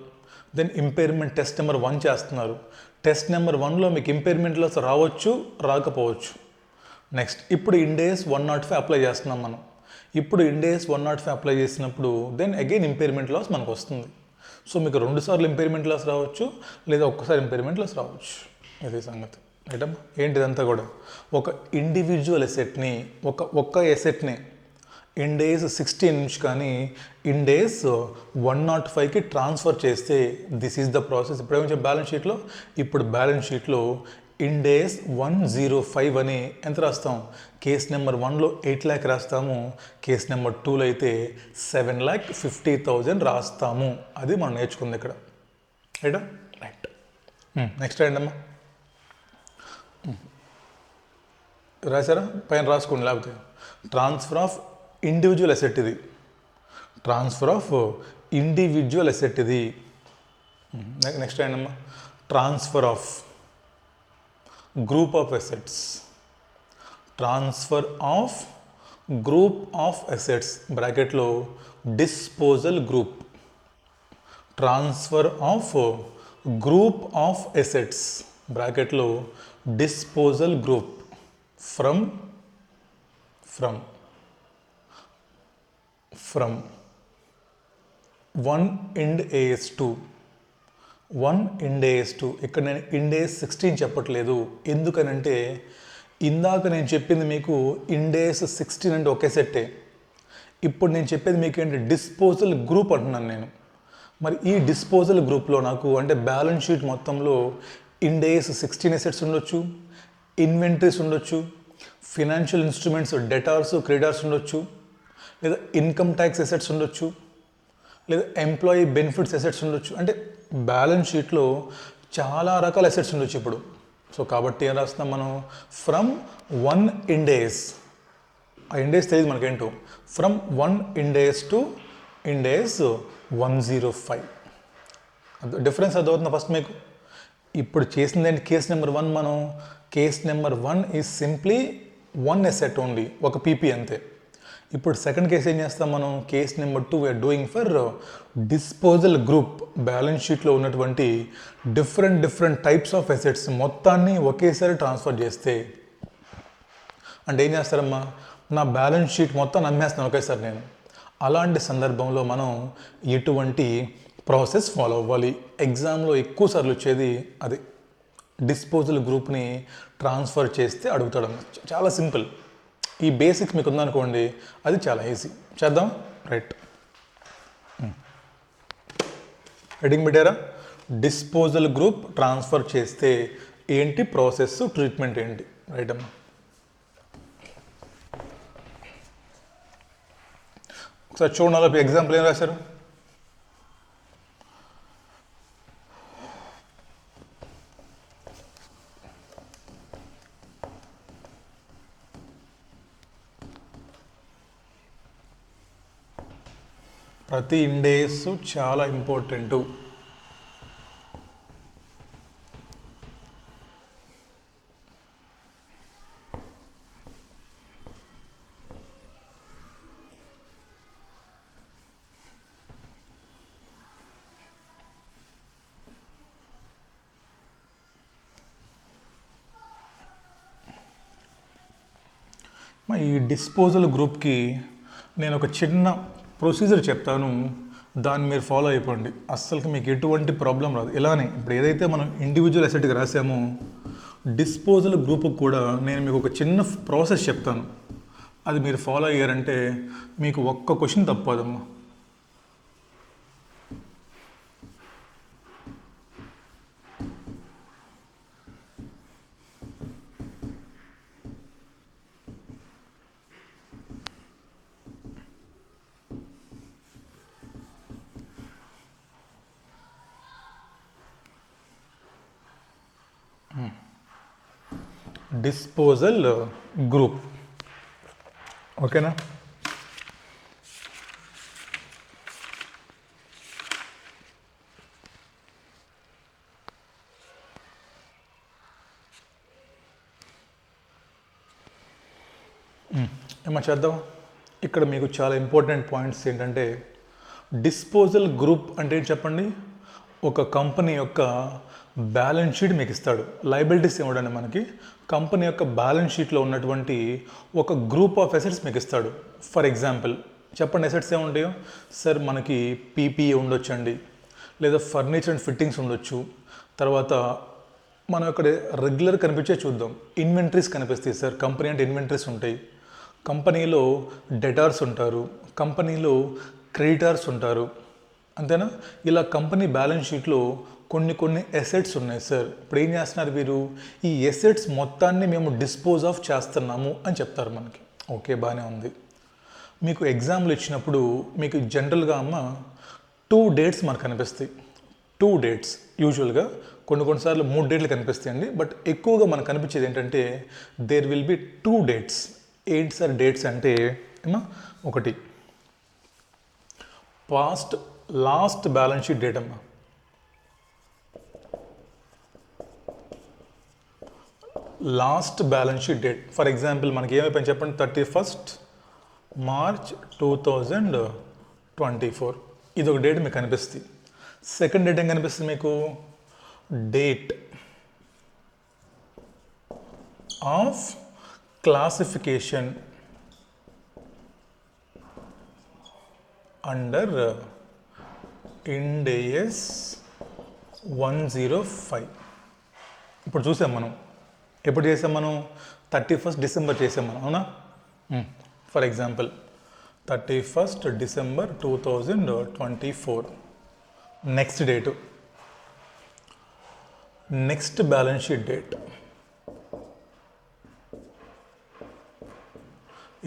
దెన్ ఇంపైర్మెంట్ టెస్ట్ నెంబర్ 1 చేస్తున్నారు. టెస్ట్ నెంబర్ 1లో మీకు ఇంపైర్మెంట్ లాస్ రావచ్చు, రాకపోవచ్చు. నెక్స్ట్ ఇప్పుడు ఇండ్ AS 105 అప్లై చేస్తున్నాం మనం. ఇప్పుడు ఇండ్ AS 105 అప్లై చేసినప్పుడు దెన్ అగైన్ ఇంపైర్మెంట్ లాస్ మనకు వస్తుంది. సో మీకు 2 సార్లు ఇంపైర్మెంట్ లాస్ రావచ్చు, లేదా ఒక్కసారి ఇంపైర్మెంట్ లాస్ రావచ్చు. ఇదే సంగతి. రైటమ్మా? ఏంటిదంతా కూడా ఒక ఇండివిజువల్ ఎసెట్ని ఒక్క ఎసెట్ని ఇండ్ AS 16 నుంచి కానీ ఇండ్ AS 105కి ట్రాన్స్ఫర్ చేస్తే దిస్ ఈజ్ ద ప్రాసెస్. ఇప్పుడు ఏమో బ్యాలెన్స్ షీట్లో, ఇప్పుడు బ్యాలెన్స్ షీట్లో ఇండ్ AS 105 అని ఎంత రాస్తాం? కేస్ నెంబర్ 1లో 8 lakh రాస్తాము, కేస్ నెంబర్ 2లో అయితే 7,50,000 రాస్తాము. అది మనం నేర్చుకుంది ఇక్కడ. రైటా? రైట్. నెక్స్ట్ ఏంటమ్మా? రాశారా? పైన రాసుకోండి, లేకపోతే ట్రాన్స్ఫర్ ఆఫ్ ఇండివిజువల్ అసెట్ ఇది. ట్రాన్స్ఫర్ ఆఫ్ ఇండివిజువల్ అసెట్ ఇది. నెక్స్ట్ ఏంటమ్మా? Transfer of group of assets. Transfer of group of assets బ్రాకెట్లో disposal group. Transfer of group of assets బ్రాకెట్లో disposal group from one ind AS 2. ఇక్కడ నేను ఇండ్ AS 16 చెప్పట్లేదు. ఎందుకనంటే ఇందాక నేను చెప్పింది మీకు ఇండ్ AS 16 అంటే ఒకే సెట్టే. ఇప్పుడు నేను చెప్పేది మీకు ఏంటి? డిస్పోజల్ గ్రూప్ అంటున్నాను నేను. మరి ఈ డిస్పోజల్ గ్రూప్లో నాకు అంటే బ్యాలెన్స్ షీట్ మొత్తంలో ఇండేస్ 16 అసెట్స్ ఉండొచ్చు, ఇన్వెంటరీస్ ఉండొచ్చు, ఫినాన్షియల్ ఇన్స్ట్రుమెంట్స్ డెటార్స్ క్రెడిటార్స్ ఉండొచ్చు, లేదా ఇన్కమ్ ట్యాక్స్ అసెట్స్ ఉండొచ్చు, లేదా ఎంప్లాయీ బెనిఫిట్స్ అసెట్స్ ఉండొచ్చు. అంటే బ్యాలెన్స్ షీట్లో చాలా రకాల అసెట్స్ ఉండొచ్చు ఇప్పుడు. సో కాబట్టి ఏం రాస్తున్నాం మనం, ఫ్రమ్ 1 ఇండేస్, ఆ ఇండేస్ తెలియదు మనకేంటో, from 1 Ind AS to Ind AS 105. Difference అర్థమవుతుందా ఫస్ట్ మీకు? ఇప్పుడు చేసిందంటే కేస్ నెంబర్ 1 మనం, case number 1 is simply 1 asset only, ఒక పీపీ అంతే. ఇప్పుడు సెకండ్ కేసు ఏం చేస్తాం మనం, case number 2 we are doing for disposal group. Balance షీట్లో ఉన్నటువంటి డిఫరెంట్ టైప్స్ ఆఫ్ అసెట్స్ మొత్తాన్ని ఒకేసారి ట్రాన్స్ఫర్ చేస్తే, అంటే ఏం చేస్తారమ్మా, నా బ్యాలెన్స్ షీట్ మొత్తం అమ్మేస్తాను ఒకేసారి నేను. అలాంటి సందర్భంలో మనం ఎటువంటి ప్రాసెస్ ఫాలో అవ్వాలి? ఎగ్జామ్లో ఎక్కువ సార్లు వచ్చేది అది, డిస్పోజల్ గ్రూప్ని ట్రాన్స్ఫర్ చేస్తే అడుగుతాడు. చాలా సింపుల్, ఈ బేసిక్స్ మీకు ఉందనుకోండి, అది చాలా ఈజీ. చేద్దాం, రైట్. హెడింగ్ పెట్టారా? డిస్పోజల్ గ్రూప్ ట్రాన్స్ఫర్ చేస్తే ఏంటి ప్రాసెస్, ట్రీట్మెంట్ ఏంటి? రైట్ అమ్మా. ఒకసారి చూడండి, ఎగ్జాంపుల్ ఏం రాశారు? ప్రతి ఇండేస్ చాలా ఇంపార్టెంటు. ఈ డిస్పోజల్ గ్రూప్కి నేను ఒక చిన్న ప్రొసీజర్ చెప్తాను, దాన్ని మీరు ఫాలో అయిపోండి. అస్సలకి మీకు ఎటువంటి ప్రాబ్లం రాదు. ఇలానే ఇప్పుడు ఏదైతే మనం ఇండివిజువల్ అసెట్కి రాసామో, డిస్పోజల్ గ్రూప్కి కూడా నేను మీకు ఒక చిన్న ప్రాసెస్ చెప్తాను. అది మీరు ఫాలో అయ్యారంటే మీకు ఒక్క క్వశ్చన్ తప్పదమ్మా. డిస్పోజల్ గ్రూప్, ఓకేనా? ఏమో చేద్దాం. ఇక్కడ మీకు చాలా ఇంపార్టెంట్ పాయింట్స్ ఏంటంటే, డిస్పోజల్ గ్రూప్ అంటే చెప్పండి, ఒక కంపెనీ యొక్క బ్యాలెన్స్ షీట్ మీకు ఇస్తాడు. లయబిలిటీస్ ఇవ్వడండి మనకి, కంపెనీ యొక్క బ్యాలెన్స్ షీట్లో ఉన్నటువంటి ఒక గ్రూప్ ఆఫ్ అసెట్స్ మీకు ఇస్తాడు. ఫర్ ఎగ్జాంపుల్ చెప్పండి, అసెట్స్ ఏముంటాయో? సార్ మనకి పీపీఏ ఉండొచ్చండి, లేదా ఫర్నిచర్ అండ్ ఫిట్టింగ్స్ ఉండొచ్చు. తర్వాత మనం ఇక్కడ రెగ్యులర్ కనిపించే చూద్దాం, ఇన్వెంటరీస్ కనిపిస్తాయి సార్. కంపెనీ అంటే ఇన్వెంటరీస్ ఉంటాయి, కంపెనీలో డెటార్స్ ఉంటారు, కంపెనీలో క్రెడిటార్స్ ఉంటారు, అంతేనా? ఇలా కంపెనీ బ్యాలెన్స్ షీట్లో కొన్ని అసెట్స్ ఉన్నాయి సార్. ఇప్పుడు ఏం చేస్తున్నారు వీరు, ఈ అసెట్స్ మొత్తాన్ని మేము డిస్పోజ్ ఆఫ్ చేస్తున్నాము అని చెప్తారు మనకి. ఓకే, బాగానే ఉంది. మీకు ఎగ్జామ్లు ఇచ్చినప్పుడు మీకు జనరల్గా అమ్మ 2 డేట్స్ మనకు కనిపిస్తాయి. 2 డేట్స్ యూజువల్గా, కొన్నిసార్లు 3 డేట్లు కనిపిస్తాయండి. బట్ ఎక్కువగా మనకు కనిపించేది ఏంటంటే దేర్ విల్ బి 2 డేట్స్. ఏంటి సార్ డేట్స్ అంటే ఏమా, ఒకటి లాస్ట్ బ్యాలెన్స్ షీట్ డేట్ అమ్మా, last balance sheet date. For example మనకి ఏమైపోయింది చెప్పండి, 31st March 2024, ఇది ఒక డేట్ మీకు కనిపిస్తుంది. సెకండ్ డేట్ ఏం కనిపిస్తుంది మీకు, date of classification under Ind AS 105. ఇప్పుడు చూసాం మనం, ఎప్పుడు చేసాం మనం, 31st December చేసాం మనం, అవునా? For example 31st December 2024, next date, next balance sheet date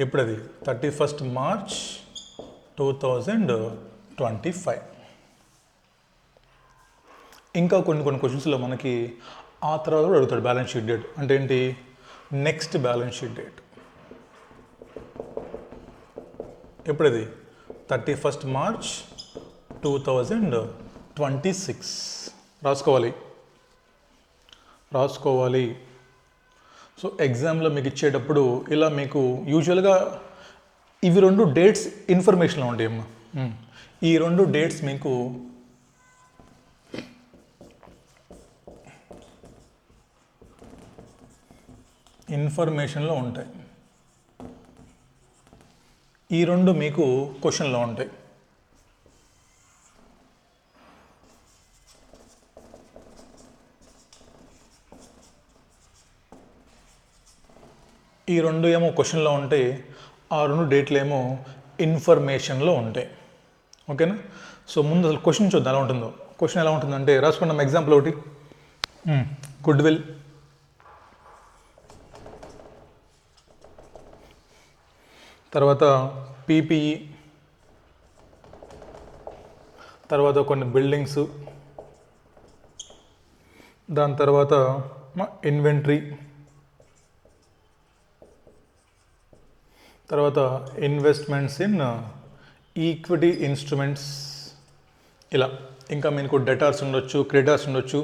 ఎప్పుడది 31st March 2025. ఇంకా కొన్ని క్వశ్చన్స్లో మనకి ఆ తర్వాత కూడా అడుగుతాడు బ్యాలెన్స్ షీట్ డేట్ అంటే ఏంటి, నెక్స్ట్ బ్యాలెన్స్ షీట్ డేట్ ఎప్పుడది 31st March 2026. రాసుకోవాలి. సో ఎగ్జామ్లో మీకు ఇచ్చేటప్పుడు ఇలా మీకు యూజువల్గా ఇవి రెండు డేట్స్ ఇన్ఫర్మేషన్లో ఉంటాయి అమ్మా. ఈ రెండు డేట్స్ మీకు ఇన్ఫర్మేషన్లో ఉంటాయి, ఈ రెండు మీకు క్వశ్చన్లో ఉంటాయి. ఈ రెండు ఏమో క్వశ్చన్లో ఉంటాయి, ఆ రెండు డేట్లు ఏమో ఇన్ఫర్మేషన్లో ఉంటాయి. ఓకేనా? సో ముందు అసలు క్వశ్చన్ చూద్దాం ఎలా ఉంటుందో. క్వశ్చన్ ఎలా ఉంటుందంటే రాసుకున్నాం. ఎగ్జాంపుల్ ఒకటి, గుడ్ విల్, తర్వాత పీపీఈ, తర్వాత కొన్ని బిల్డింగ్స్, దాని తర్వాత ఇన్వెంటరీ, తర్వాత ఇన్వెస్ట్మెంట్స్ ఇన్ ఈక్విటీ ఇన్స్ట్రుమెంట్స్, ఇలా ఇంకా మీకు డెటార్స్ ఉండొచ్చు, క్రెడిటార్స్ ఉండొచ్చు,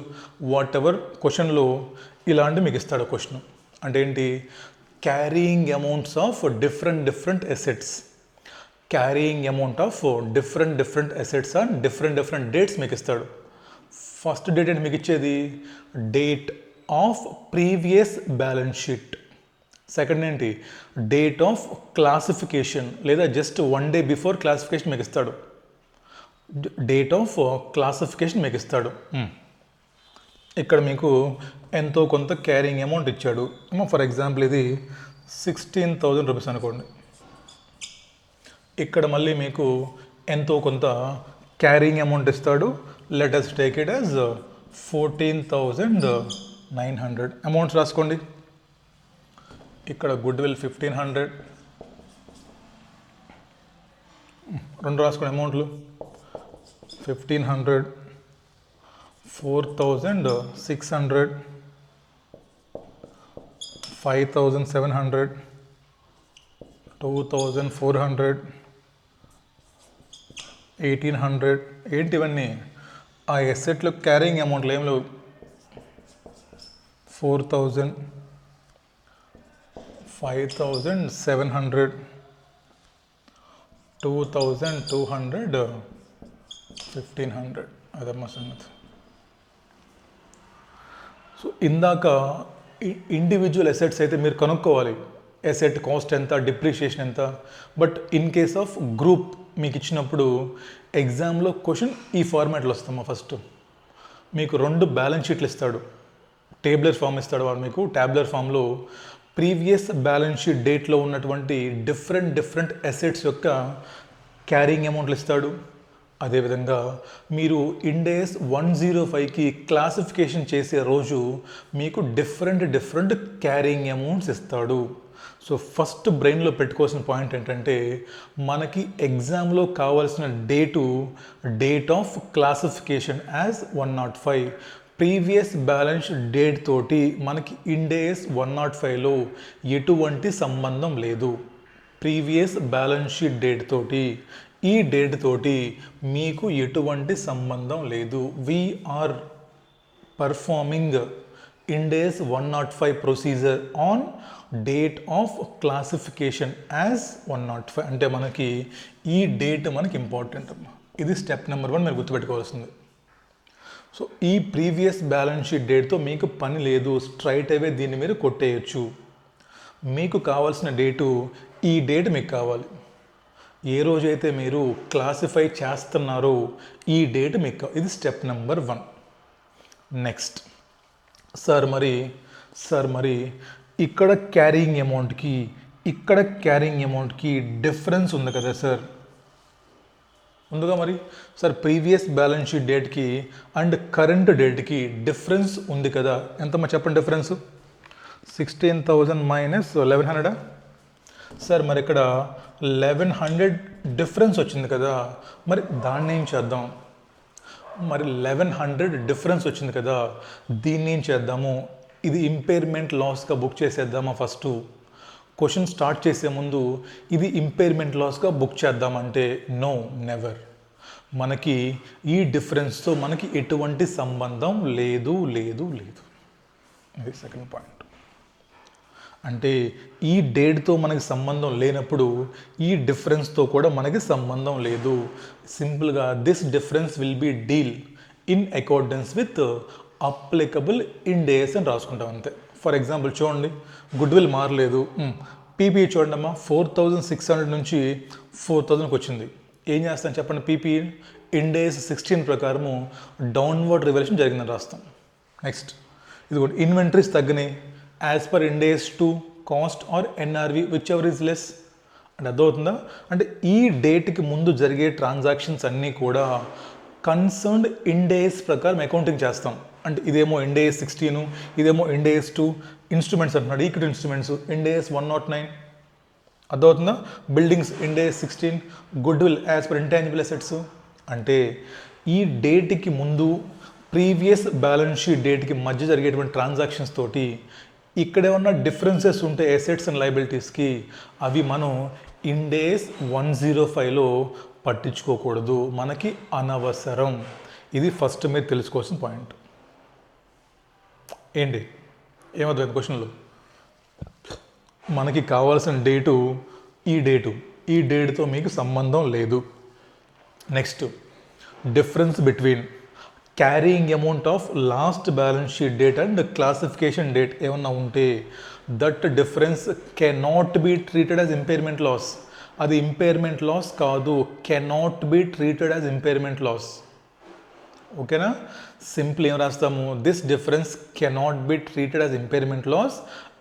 వాట్ ఎవర్. క్వశ్చన్లో ఇలాంటి మీకు ఇస్తాడు క్వశ్చన్. అంటే ఏంటి, carrying amounts of different assets, carrying amount of different assets on different dates మీకు ఇస్తాడు. ఫస్ట్ డేట్ అంటే మీకు ఇచ్చేది date of previous balance sheet. Second ఏంటి, డేట్ ఆఫ్ క్లాసిఫికేషన్, లేదా జస్ట్ 1 day బిఫోర్ క్లాసిఫికేషన్ మీకు ఇస్తాడు. డేట్ ఆఫ్ క్లాసిఫికేషన్ మీకు ఇస్తాడు. ఇక్కడ మీకు ఎంతో కొంత క్యారింగ్ అమౌంట్ ఇచ్చాడు. ఫర్ ఎగ్జాంపుల్ ఇది 16,000 రూపీస్ అనుకోండి. ఇక్కడ మళ్ళీ మీకు ఎంతో కొంత క్యారింగ్ అమౌంట్ ఇస్తాడు. Let us take it as 14,900. Amounts రాసుకోండి. ఇక్కడ గుడ్ విల్ 1,500, రెండు రాసుకోండి అమౌంట్లు. 1,500, 4,600, 5,700, 2,400, 1,800. ఏంటి ఇవన్నీ? ఆ ఎసెట్లో క్యారింగ్ అమౌంట్లు ఏం లేవు. 4,000, 5,700, 2,200, 1,500. అదమ్మా సంగతి. సో ఇందాక ఇండివిజువల్ అసెట్స్ అయితే మీరు కనుక్కోవాలి, అసెట్ కాస్ట్ ఎంత, డిప్రిషియేషన్ ఎంత. But in case of group మీకు ఇచ్చినప్పుడు ఎగ్జామ్లో క్వశ్చన్ ఈ ఫార్మాట్లో వస్తామా. ఫస్ట్ మీకు 2 బ్యాలెన్స్ షీట్లు ఇస్తాడు, టేబులర్ ఫామ్ ఇస్తాడు వాడు మీకు. ట్యాబులర్ ఫామ్లో ప్రీవియస్ బ్యాలెన్స్ షీట్ డేట్లో ఉన్నటువంటి డిఫరెంట్ అసెట్స్ యొక్క క్యారింగ్ అమౌంట్లు ఇస్తాడు. అదేవిధంగా మీరు ఇండేస్ 105కి క్లాసిఫికేషన్ చేసే రోజు మీకు డిఫరెంట్ క్యారింగ్ అమౌంట్స్ ఇస్తాడు. సో ఫస్ట్ బ్రెయిన్లో పెట్టుకోవాల్సిన పాయింట్ ఏంటంటే మనకి ఎగ్జామ్లో కావాల్సిన date of classification as 105. Previous balance date తోటి మనకి ఇండేస్ 105లో ఎటువంటి సంబంధం లేదు. ప్రీవియస్ బ్యాలెన్స్ షీట్ డేట్ తోటి, ఈ డేట్ తోటి మీకు ఎటువంటి సంబంధం లేదు. We're performing Ind AS 105 procedure on date of classification as 105. అంటే మనకి ఈ డేట్ మనకి ఇంపార్టెంట్ అమ్మా. ఇది స్టెప్ నెంబర్ 1 మీరు గుర్తుపెట్టుకోవాల్సింది. సో ఈ ప్రీవియస్ బ్యాలెన్స్ షీట్ డేట్తో మీకు పని లేదు, స్ట్రైట్ అవే దీన్ని మీరు కొట్టేయచ్చు. మీకు కావాల్సిన డేటు ఈ డేట్ మీకు కావాలి. ఏ రోజైతే మీరు క్లాసిఫై చేస్తున్నారో ఈ డేట్ మీకు, ఇది స్టెప్ నెంబర్ 1. నెక్స్ట్, సార్ మరి ఇక్కడ క్యారింగ్ అమౌంట్కి డిఫరెన్స్ ఉంది కదా సార్. ఉందిగా మరి. సార్ ప్రీవియస్ బ్యాలెన్స్ షీట్ డేట్కి అండ్ కరెంట్ డేట్కి డిఫరెన్స్ ఉంది కదా, ఎంతమ్మా చెప్పండి డిఫరెన్స్? 16,000 మైనస్ 1100. సార్ మరి ఇక్కడ 1100 డిఫరెన్స్ వచ్చింది కదా, మరి దాన్ని ఏం చేద్దాం? మరి 1100 డిఫరెన్స్ వచ్చింది కదా, దీన్ని ఏం చేద్దాము? ఇది ఇంపైర్మెంట్ లాస్గా బుక్ చేసేద్దామా? ఫస్ట్ క్వశ్చన్ స్టార్ట్ చేసే ముందు ఇది ఇంపైర్మెంట్ లాస్గా బుక్ చేద్దామంటే నో, నెవర్. మనకి ఈ డిఫరెన్స్తో మనకి ఎటువంటి సంబంధం లేదు లేదు లేదు. ఇది సెకండ్ పాయింట్. అంటే ఈ డేట్తో మనకి సంబంధం లేనప్పుడు ఈ డిఫరెన్స్తో కూడా మనకి సంబంధం లేదు. సింపుల్గా this difference will be deal in accordance with applicable Ind AS అని రాసుకుంటాం అంతే. ఫర్ ఎగ్జాంపుల్ చూడండి, గుడ్ విల్ మారలేదు. పీపీ చూడండి అమ్మా, 4,600 నుంచి 4,000కి వచ్చింది. ఏం చేస్తాను చెప్పండి? పీపీ ఇన్ డేస్ 16 ప్రకారము డౌన్వర్డ్ రివల్యూషన్ జరిగిందని రాస్తాం. నెక్స్ట్ ఇది కూడా ఇన్వెంటరీస్ తగ్గినాయి as per Ind AS 2 cost or NRV whichever is less. అంటే అర్థమవుతుందా? అంటే ఈ డేట్కి ముందు జరిగే ట్రాన్సాక్షన్స్ అన్నీ కూడా కన్సర్న్డ్ ఇన్ డేస్ ప్రకారం అకౌంటింగ్ చేస్తాం. అంటే ఇదేమో ఇన్ డేస్ 16, ఇదేమో ఇన్ డేస్ 2. ఇన్స్ట్రుమెంట్స్ అంటున్నాడు, ఈక్విటీ ఇన్స్ట్రుమెంట్స్ ఇన్ డేస్ 109. అర్థమవుతుందా? Buildings in days 16, good will as per intangible assets. అంటే ఈ డేట్కి ముందు ప్రీవియస్ బ్యాలెన్స్ షీట్ డేట్కి మధ్య జరిగేటువంటి ట్రాన్సాక్షన్స్ తోటి ఇక్కడ ఏమన్నా డిఫరెన్సెస్ ఉంటే అసెట్స్ అండ్ లయబిలిటీస్కి అవి మనం ఇన్ డేస్ 105లో పట్టించుకోకూడదు, మనకి అనవసరం. ఇది ఫస్ట్ మీరు తెలుసుకోవాల్సిన పాయింట్. ఏంటి ఏమవుతుంది క్వశ్చన్లో? మనకి కావాల్సిన డేటు ఈ డేట్తో మీకు సంబంధం లేదు. Next difference between carrying amount of last balance sheet date and classification date ఏమన్నా ఉంటే that difference cannot be treated as impairment loss. అది ఇంపైర్మెంట్ లాస్ కాదు, cannot be treated as impairment loss. ఓకేనా? సింపుల్ ఏం రాస్తాము? This difference cannot be treated as impairment loss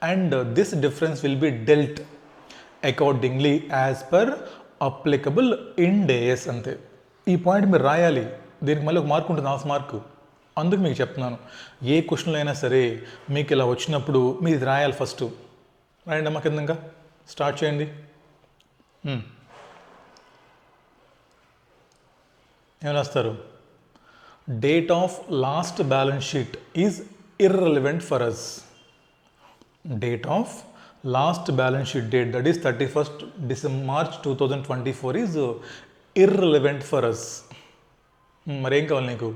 and this difference will be dealt accordingly as per applicable Ind AS. అంతే. ఈ point మీరు రాయాలి. దీనికి మళ్ళీ ఒక మార్క్ ఉంటుంది, హాఫ్ మార్క్. అందుకు మీకు చెప్తున్నాను, ఏ క్వశ్చన్లో అయినా సరే మీకు ఇలా వచ్చినప్పుడు మీరు ఇది రాయాలి. ఫస్ట్ రాయండి అమ్మా, కిందంగా స్టార్ట్ చేయండి. ఏం రాస్తారు? Date of last balance sheet is irrelevant for us. Date of last balance sheet date, that is 31st December March 2024 is irrelevant for us. మరి ఏం కావాలి నీకు?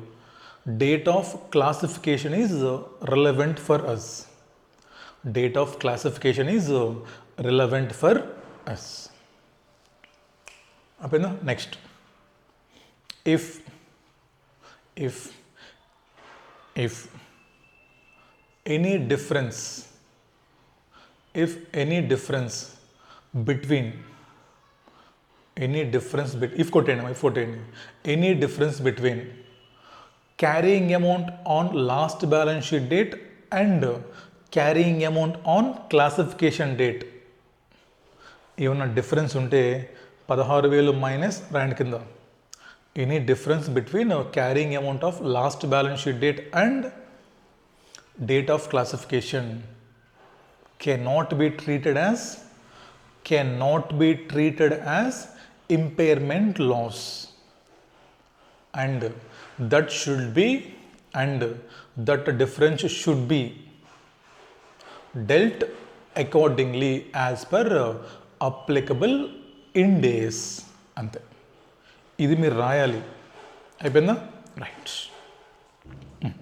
Date of classification is relevant for us. Date of classification is relevant for us. అప్పుడేనా? Next if any difference between any difference between carrying amount on last balance sheet date and carrying amount on classification date ఏమన్నా difference ఉంటే 16,000 minus రాయండి కింద. Any difference between carrying amount of last balance sheet date and date of classification cannot be treated as impairment loss, and that difference should be dealt accordingly as per applicable in days. అంతే. ఇది మీరు రాయాలి. అయిపోయిందా? Right.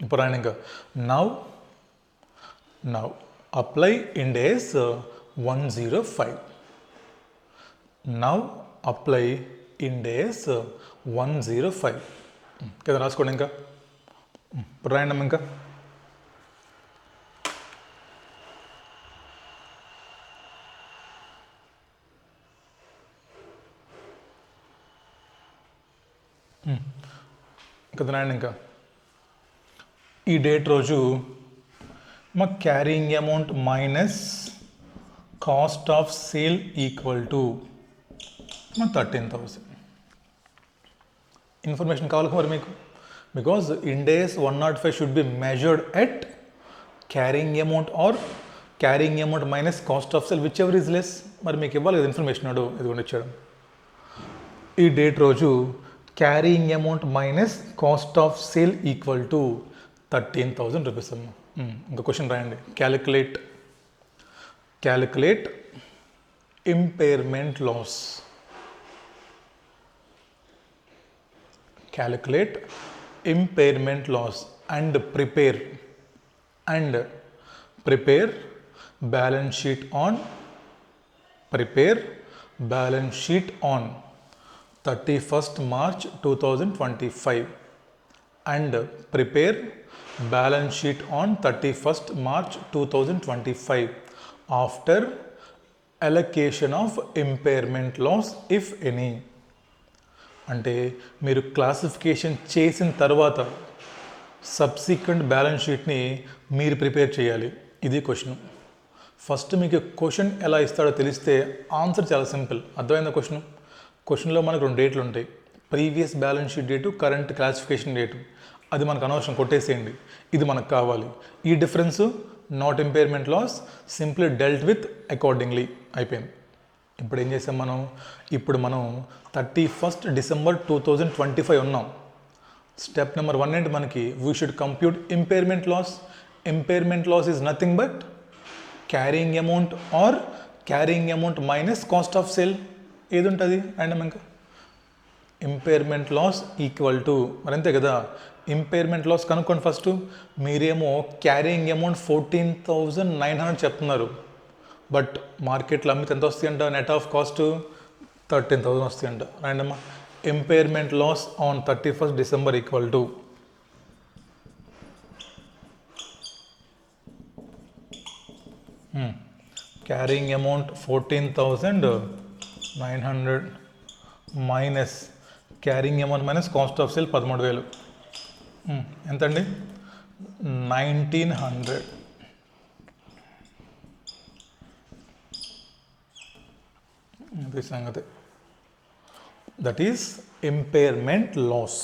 ఇప్పుడు రాయండి ఇంకా. Now apply in days 105. Now apply in days 105 కదా రాసుకోండి. ఇంకా ఇప్పుడు రాయండి ఇంకా. ఇంకా రాయండి ఇంకా. ఈ డేట్ రోజు మా carrying amount minus cost of sale equal to మా 13,000. ఇన్ఫర్మేషన్ కావాలి మరి మీకు, because in days 105 should be measured at carrying amount or carrying amount minus cost of cell which ever is less. మరి మీకు ఇవ్వాలి కదా ఇన్ఫర్మేషన్, అడు ఇదిగోండి ఇచ్చాడు. ఈ డేట్ రోజు carrying amount minus cost of sale equal to 13,000 rupees అమ్మ. ఇంకా క్వశ్చన్ రాయండి. Calculate impairment loss. Calculate impairment loss and prepare balance sheet on 31st March 2025 and prepare balance sheet on 31st March 2025 after allocation of impairment loss if any. అంటే మీరు classification చేసిన తర్వాత subsequent balance షీట్ని మీరు prepare చేయాలి. ఇది question. First మీకు question ఎలా ఇస్తాడో తెలిస్తే ఆన్సర్ చాలా సింపుల్. అర్థమైందా క్వశ్చన్లో మనకు 2 డేట్లు ఉంటాయి, previous balance sheet date, current classification date. అది మనకు అనవసరం, కొట్టేసేయండి. ఇది మనకు కావాలి. ఈ difference not impairment loss, simply dealt with accordingly. అయిపోయింది. ఇప్పుడు ఏం చేసాం మనం? ఇప్పుడు మనం 31st December 2025 ఉన్నాం. స్టెప్ నెంబర్ 1 ఏంటి మనకి? We should compute impairment loss. Impairment loss is nothing but carrying amount or carrying amount minus cost of sale. ఏది ఉంటుంది అండ్ ఇంకా ఇంపైర్మెంట్ లాస్ ఈక్వల్ టు, మరి అంతే కదా. ఇంపైర్మెంట్ లాస్ కనుక్కోండి ఫస్ట్. మీరేమో క్యారింగ్ అమౌంట్ 14,900 చెప్తున్నారు, బట్ మార్కెట్లో అమ్మితే ఎంత వస్తాయంట? నెట్ ఆఫ్ కాస్ట్ 13,000 వస్తాయంట. రాయండమ్మా. Impairment loss on 31st December equal to carrying amount 14,900 minus carrying amount minus cost of sale 13,000. ఎంతండి? 1,900. ఇది సంగతి. That is impairment loss.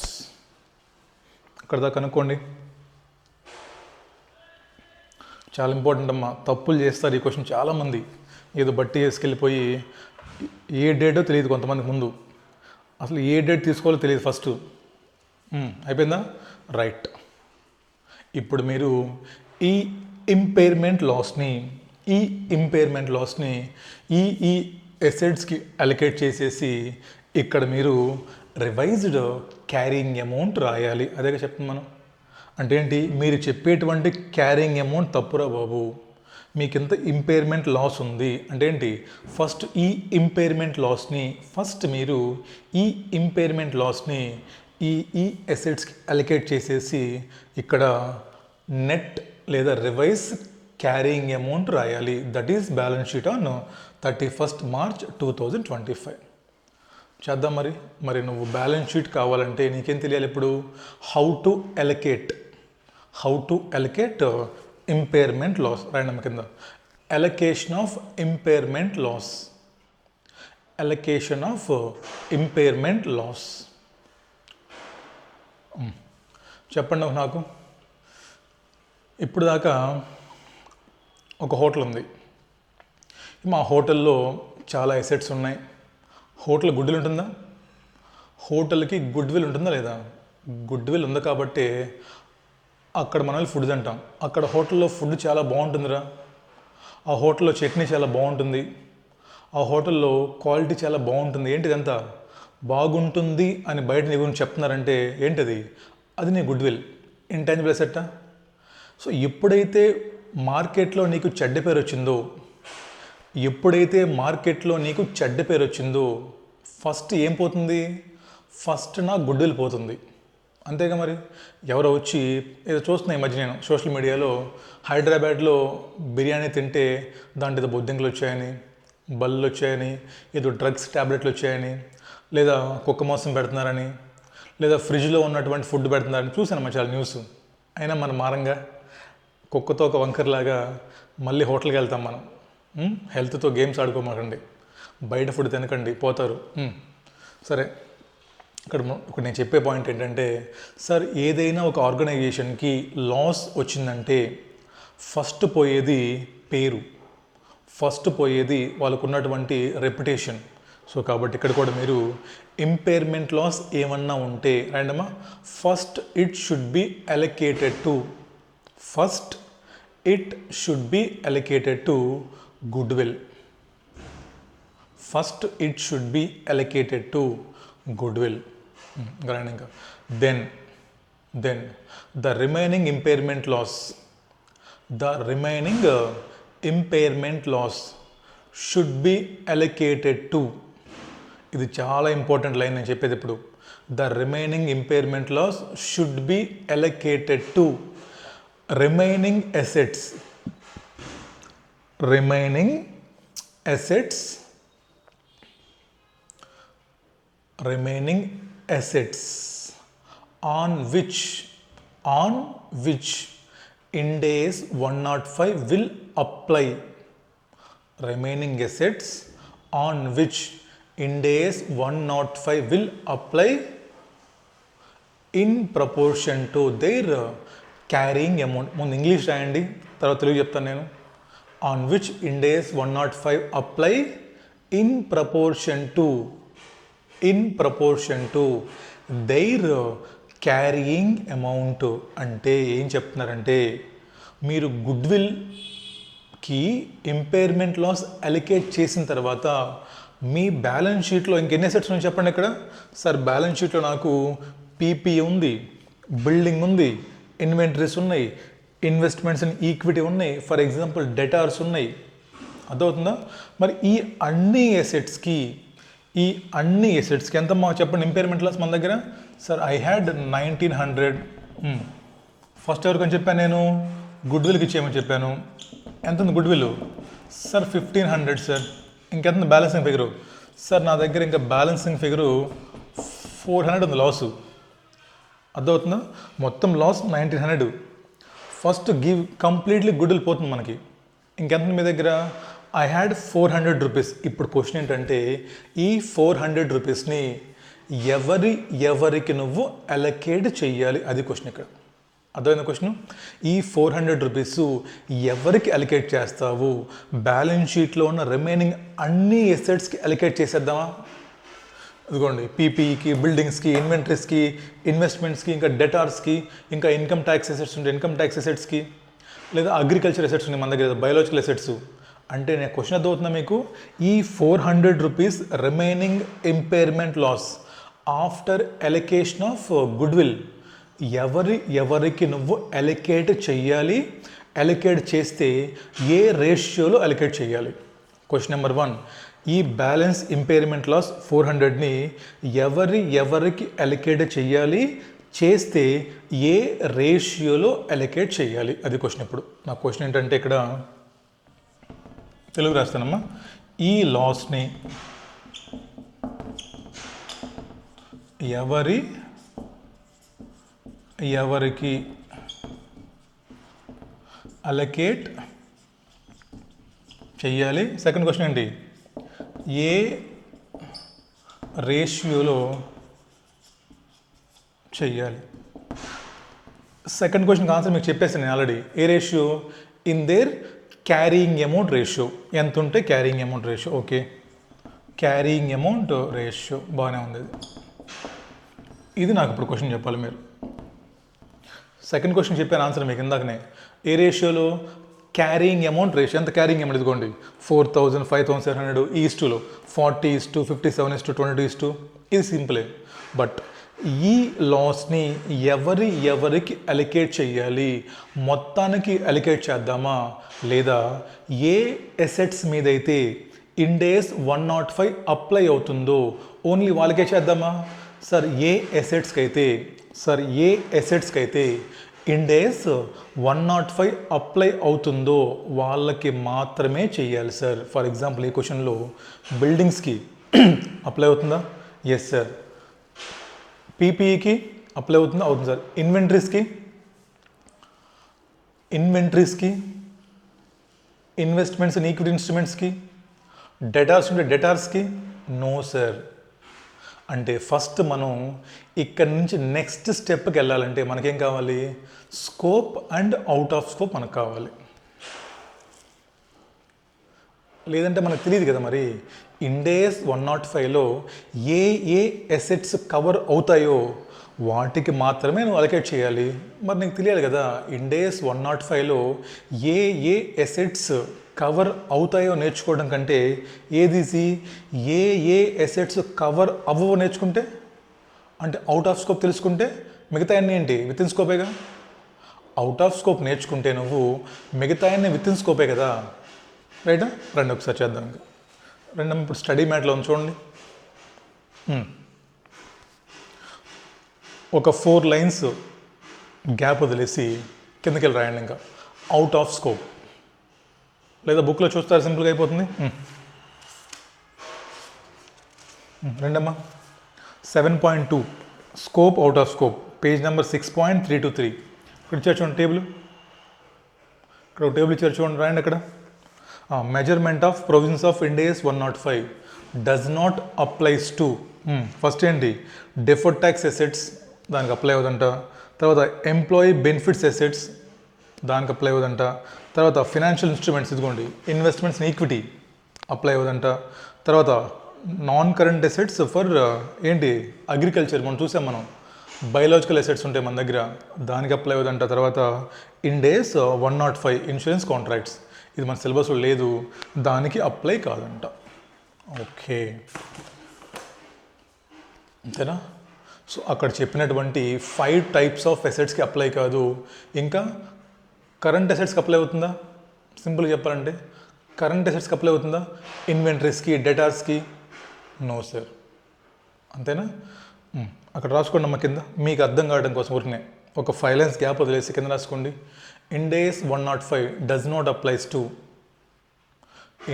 అక్కడ దాకా కనుక్కోండి. చాలా ఇంపార్టెంట్ అమ్మా. తప్పులు చేస్తారు ఈ క్వశ్చన్ చాలామంది. ఏదో బట్టి వేసుకెళ్ళిపోయి ఏ డేటో తెలియదు కొంతమందికి ముందు, అసలు ఏ డేట్ తీసుకోవాలో తెలియదు ఫస్ట్. అయిపోయిందా? రైట్. ఇప్పుడు మీరు ఈ ఇంపైర్మెంట్ లాస్ని ఈ ఎసెట్స్కి అలొకేట్ చేసేసి ఇక్కడ మీరు రివైజ్డ్ క్యారింగ్ అమౌంట్ రాయాలి. అదేగా చెప్తున్నాం మనం. అంటే ఏంటి? మీరు చెప్పేటువంటి క్యారింగ్ అమౌంట్ తప్పురా బాబు, మీకు ఇంత ఇంపైర్మెంట్ లాస్ ఉంది అంటే ఏంటి? ఫస్ట్ ఈ ఇంపైర్మెంట్ లాస్ని ఈ ఎసెట్స్కి అలొకేట్ చేసేసి ఇక్కడ నెట్ లేదా రివైజ్ క్యారింగ్ అమౌంట్ రాయాలి. That is balance sheet on 31st March 2025. చేద్దాం మరి నువ్వు బ్యాలెన్స్ షీట్ కావాలంటే నీకేం తెలియాలి? ఇప్పుడు how to allocate impairment loss. రాయండి కింద. Allocation of impairment loss. చెప్పండి నాకు. ఇప్పుడు దాకా ఒక హోటల్ ఉంది. మా హోటల్లో చాలా ఎసెట్స్ ఉన్నాయి. హోటల్ గుడ్ విల్ ఉంటుందా? హోటల్కి గుడ్ విల్ ఉంటుందా లేదా? గుడ్ విల్ ఉంది కాబట్టి అక్కడ మనం ఫుడ్ తింటాం. అక్కడ హోటల్లో ఫుడ్ చాలా బాగుంటుందిరా, ఆ హోటల్లో చట్నీ చాలా బాగుంటుంది, ఆ హోటల్లో క్వాలిటీ చాలా బాగుంటుంది. ఏంటిదంతా బాగుంటుంది అని బయట నీ గురించి చెప్తున్నారంటే ఏంటది? అది నీ గుడ్ విల్, ఇంటాంజిబుల్ అసెట్టా. సో ఎప్పుడైతే మార్కెట్లో నీకు చెడ్డ పేరు వచ్చిందో ఫస్ట్ ఏం పోతుంది? ఫస్ట్ నా గుడ్ విల్ పోతుంది. అంతేగా మరి. ఎవరో వచ్చి ఏదో చూస్తున్నా ఈ మధ్య నేను సోషల్ మీడియాలో, హైదరాబాద్లో బిర్యానీ తింటే దాంట్లో ఏదో బొద్దింకలు వచ్చాయని, బల్లు వచ్చాయని, ఏదో డ్రగ్స్ ట్యాబ్లెట్లు వచ్చాయని, లేదా కుక్క మాంసం పెడుతున్నారని, లేదా ఫ్రిడ్జ్లో ఉన్నటువంటి ఫుడ్ పెడుతున్నారని చూశాను మా చాలా న్యూస్. అయినా మనం మారంగా కుక్కతో ఒక వంకర్లాగా మళ్ళీ హోటల్కి వెళ్తాం మనం. హెల్త్తో గేమ్స్ ఆడుకోమాకండి, బయట ఫుడ్ తినకండి, పోతారు. సరే, ఇక్కడ నేను చెప్పే పాయింట్ ఏంటంటే, సార్ ఏదైనా ఒక ఆర్గనైజేషన్కి లాస్ వచ్చిందంటే ఫస్ట్ పోయేది పేరు, ఫస్ట్ పోయేది వాళ్ళకు ఉన్నటువంటి రెప్యుటేషన్. సో కాబట్టి ఇక్కడ కూడా మీరు ఇంపైర్మెంట్ లాస్ ఏమన్నా ఉంటే రైండమ్మా, first it should be allocated to, first it should be allocated to goodwill, first it should be allocated to goodwill. ఇంకా then the remaining impairment loss, the remaining impairment loss should be allocated to, ఇది చాలా important line నేను చెప్పేది ఇప్పుడు. The remaining impairment loss should be allocated to remaining assets, remaining assets, remaining assets on which Ind AS 105 will apply, remaining assets on which Ind AS 105 will apply in proportion to their carrying amount. ముందు English రాయండి, తర్వాత తెలుగు చెప్తాను నేను. on which Ind AS 105 apply in proportion to their carrying amount. అంటే ఏం చెప్తున్నారంటే, మీరు good విల్కి impairment loss allocate చేసిన తర్వాత మీ బ్యాలెన్స్ షీట్లో ఇంకెన్ని అసెట్స్ ఉన్నాయి చెప్పండి. ఇక్కడ సార్ బ్యాలెన్స్ షీట్లో నాకు పీపీ ఉంది, బిల్డింగ్ ఉంది, ఇన్వెంటరీస్ ఉన్నాయి, ఇన్వెస్ట్మెంట్స్ ఇన్ ఈక్విటీ ఉన్నాయి, ఫర్ ఎగ్జాంపుల్ డెటార్స్ ఉన్నాయి. అర్థమవుతుందా? మరి ఈ అన్ని అసెట్స్కి ఎంత చెప్పండి ఇంపైర్మెంట్ లాస్ మన దగ్గర. సార్ ఐ హ్యాడ్ 1900, ఫస్ట్ ఎవరికని చెప్పాను నేను, గుడ్ విల్కి ఇచ్చేయమని చెప్పాను. ఎంత ఉంది గుడ్ విల్? Sir 1500 sir. ఇంకెంత బ్యాలెన్సింగ్ ఫిగరు? సార్ నా దగ్గర ఇంకా బ్యాలెన్సింగ్ ఫిగరు 400 ఉంది లాసు. అర్థమవుతుందా? మొత్తం loss 1900. First completely goodwill పోతుంది మనకి. ఇంకెంత మీ దగ్గర? I had 400 rupees. ఇప్పుడు క్వశ్చన్ ఏంటంటే, ఈ 400 రూపీస్ని ఎవరికి నువ్వు అలొకేట్ చెయ్యాలి, అది క్వశ్చన్ ఇక్కడ. అర్థమైంది క్వశ్చన్? ఈ 400 రూపీస్ ఎవరికి అలొకేట్ చేస్తావు? బ్యాలెన్స్ షీట్లో ఉన్న రిమైనింగ్ అన్ని ఎసెట్స్కి అలొకేట్ చేసేద్దామా? ఇదిగోండి, పీపీఈకి, బిల్డింగ్స్కి, ఇన్వెంటరీస్కి, ఇన్వెస్ట్మెంట్స్కి, ఇంకా డెటార్స్కి, ఇంకా ఇన్కమ్ ట్యాక్స్ ఎసెట్స్ ఉంటాయి, ఇన్కమ్ ట్యాక్స్ ఎసెట్స్కి, లేదా అగ్రికల్చర్ ఎసెట్స్ ఉన్నాయి మన దగ్గర, బయోలాజికల్ ఎసెట్స్. అంటే నేను క్వశ్చన్ అర్థమవుతుందా మీకు? ఈ 400 rupees remaining impairment loss after allocation of goodwill ఎవరికి నువ్వు అలొకేట్ చెయ్యాలి, అలొకేట్ చేస్తే ఏ రేషియోలో అలొకేట్ చేయాలి? క్వశ్చన్ నెంబర్ 1, ఈ బ్యాలెన్స్ ఇంపైర్మెంట్ లాస్ 400ని ఎవరికి అలొకేట్ చెయ్యాలి, చేస్తే ఏ రేషియోలో అలొకేట్ చేయాలి, అది క్వశ్చన్. ఇప్పుడు నా క్వశ్చన్ ఏంటంటే, ఇక్కడ తెలుగు రాస్తానమ్మా. ఈ లాస్ని ఎవరికి అలొకేట్ చెయ్యాలి? సెకండ్ క్వశ్చన్ ఏంటి? ఏ రేషియోలో చెయ్యాలి? సెకండ్ క్వశ్చన్కి ఆన్సర్ మీకు చెప్పేసాను నేను already. A ratio? In there carrying amount ratio. ఎంత ఉంటే carrying amount ratio. Okay, carrying amount ratio బాగానే ఉంది. ఇది నాకు ఇప్పుడు క్వశ్చన్ చెప్పాలి మీరు. సెకండ్ క్వశ్చన్ చెప్పాను ఆన్సర్ మీకు ఇందాకనే. ఏ రేషియోలో? Carrying amount ratio. ఎంత క్యారీయింగ్ అమౌంట్? ఇదిగోండి 4000, 5700 ఈస్టులో 40:57:20:22. ఇది సింపులే. బట్ ఈ లాస్ని ఎవరికి అలొకేట్ చేయాలి? మొత్తానికి అలొకేట్ చేద్దామా, లేదా ఏ అసెట్స్ మీదైతే ఇండ్ AS 105 అప్లై అవుతుందో ఓన్లీ వాళ్ళకే చేద్దామా? సార్ ఏ అసెట్స్కి అయితే ఇండ్ AS 105 అప్లై అవుతుందో వాళ్ళకి మాత్రమే చేయాలి సార్. ఫర్ ఎగ్జాంపుల్ ఈ క్వశ్చన్లో బిల్డింగ్స్కి అప్లై అవుతుందా? Yes sir. పీపీఈకి అప్లై అవుతుందా? అవుతుంది సార్. ఇన్వెంటరీస్కి, ఇన్వెస్ట్మెంట్స్ ఇన్ ఈక్విటీ ఇన్స్ట్రుమెంట్స్కి, డెటార్స్ ఉంటే డెటార్స్కి నో సార్. అంటే ఫస్ట్ మనం ఇక్కడ నుంచి నెక్స్ట్ స్టెప్కి వెళ్ళాలంటే మనకేం కావాలి? Scope and out of scope మనకు కావాలి. లేదంటే మనకు తెలియదు కదా మరి. ఇండేస్ 105లో ఏ ఏ ఎసెట్స్ కవర్ అవుతాయో వాటికి మాత్రమే నువ్వు అలొకేట్ చేయాలి. మరి నీకు తెలియాలి కదా, ఇండేస్ 105లో ఏ ఏ ఎసెట్స్ కవర్ అవుతాయో నేర్చుకోవడం కంటే ఏదీసి ఏ ఏ ఎసెట్స్ కవర్ అవ్వవో నేర్చుకుంటే, అంటే అవుట్ ఆఫ్ స్కోప్ తెలుసుకుంటే మిగతా అన్నీ ఏంటి విత్ ఇన్ స్కోపేగా. అవుట్ ఆఫ్ స్కోప్ నేర్చుకుంటే నువ్వు మిగతా అన్నీ విత్ ఇన్ స్కోపే కదా. రైటా? రండి ఒకసారి చేద్దాం. ఇంకా రండి ఇప్పుడు స్టడీ మ్యాట్లో ఉంది చూడండి. ఒక 4 లైన్స్ గ్యాప్ వదిలేసి కిందకి వెళ్ళి రాయండి. ఇంకా అవుట్ ఆఫ్ స్కోప్, లేదా బుక్లో చూస్తారు సింపుల్గా అయిపోతుంది. రెండమ్మా 7.2 scope out of scope, page number 6.323. ఇక్కడ ఇచ్చారు చూడండి టేబుల్. ఇక్కడ ఒక టేబుల్ ఇచ్చారు చూడండి, రాయండి అక్కడ. Measurement of provisions of Ind AS 105 does not applies to. First ఏంటి? డెఫర్డ్ ట్యాక్స్ ఎసెట్స్, దానికి అప్లై అవ్వదంట. తర్వాత ఎంప్లాయీ బెనిఫిట్స్ ఎసెట్స్, దానికి అప్లై అవ్వదంట. తర్వాత ఫినాన్షియల్ ఇన్స్ట్రుమెంట్స్, ఇదిగోండి ఇన్వెస్ట్మెంట్స్ ఇన్ ఈక్విటీ, అప్లై అవ్వదంట. తర్వాత నాన్ కరెంట్ ఎసెట్స్ ఫర్ ఏంటి అగ్రికల్చర్, మనం చూసాం, మనం బయోలాజికల్ ఎసెట్స్ ఉంటాయి మన దగ్గర, దానికి అప్లై అవ్వదంట. తర్వాత ఇండేస్ 105 ఇన్సూరెన్స్ కాంట్రాక్ట్స్, ఇది మన సిలబస్లో లేదు, దానికి అప్లై కాదంట. ఓకే, అంతేనా? సో అక్కడ చెప్పినటువంటి 5 టైప్స్ ఆఫ్ ఎసెట్స్కి అప్లై కాదు. ఇంకా కరెంట్ ఎసెట్స్కి అప్లై అవుతుందా? సింపుల్గా చెప్పాలంటే కరెంట్ ఎసెట్స్కి అప్లై అవుతుందా? ఇన్వెంటరీస్కి, డేటార్స్కి? No sir. అంతేనా? అక్కడ రాసుకోండి అమ్మ కింద, మీకు అర్థం కావడం కోసం ఊరినే ఒక 5 లైన్స్ గ్యాప్ వదిలేసి కింద రాసుకోండి. Ind AS 105 does not applies to.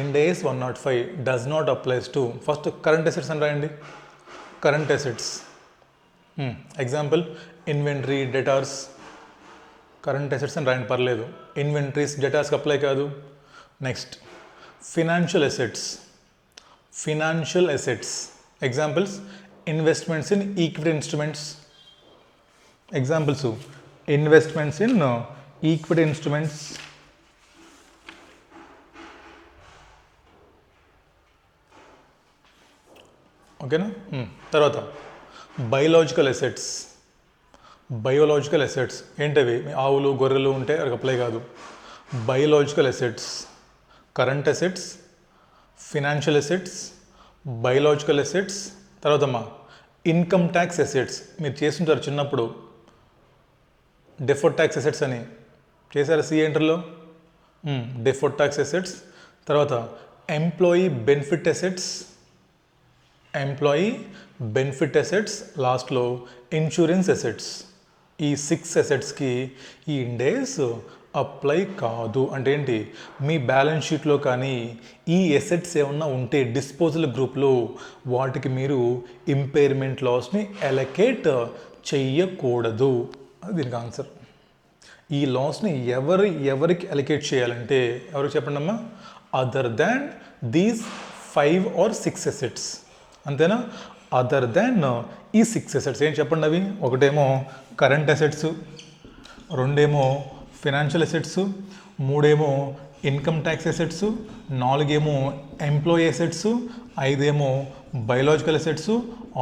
Ind AS 105 does not applies to. First current assets అని రాయండి. Current assets example inventory, debtors. Current assets అని రాయండి, పర్లేదు. ఇన్వెంటరీస్, డేటార్స్కి అప్లై కాదు. Next financial assets. Financial assets examples investments in equity instruments. Examples investments in equity instruments. ఓకేనా? తర్వాత biological assets. Biological assets ఏంటవి? ఆవులు, గొర్రెలు ఉంటే అక్కడికి అప్లై కాదు. Biological assets, current assets, financial assets, biological assets. తర్వాత అమ్మా ఇన్కమ్ ట్యాక్స్ ఎసెట్స్, మీరు చేస్తుంటారు చిన్నప్పుడు డెఫర్డ్ ట్యాక్స్ ఎసెట్స్ అని చేశారు సి ఎంటర్లో. Deferred tax assets. తర్వాత employee benefit assets, employee benefit assets. లాస్ట్లో ఇన్సూరెన్స్ ఎసెట్స్. ఈ 6 ఎసెట్స్కి ఈ ఇండేస్ అప్లై కాదు. అంటే ఏంటి? మీ బ్యాలెన్స్ షీట్లో కానీ ఈ ఎసెట్స్ ఏమన్నా ఉంటే డిస్పోజల్ గ్రూప్లో వాటికి మీరు ఇంపైర్మెంట్ లాస్ని అలొకేట్ చెయ్యకూడదు. అది దీనికి ఆన్సర్. ఈ లాస్ని ఎవరికి అలొకేట్ చేయాలంటే ఎవరికి చెప్పండి అమ్మా? Other than these 5 or 6 assets. అంతేనా? అదర్ దాన్ ఈ 6 ఎసెట్స్ ఏం చెప్పండి అవి? ఒకటేమో కరెంట్ ఎసెట్స్, రెండేమో ఫినాన్షియల్ ఎసెట్స్, మూడేమో ఇన్కమ్ ట్యాక్స్ ఎసెట్స్, 4 ఏమో ఎంప్లాయీ ఎసెట్స్, 5 ఏమో బయోలాజికల్ ఎసెట్స్,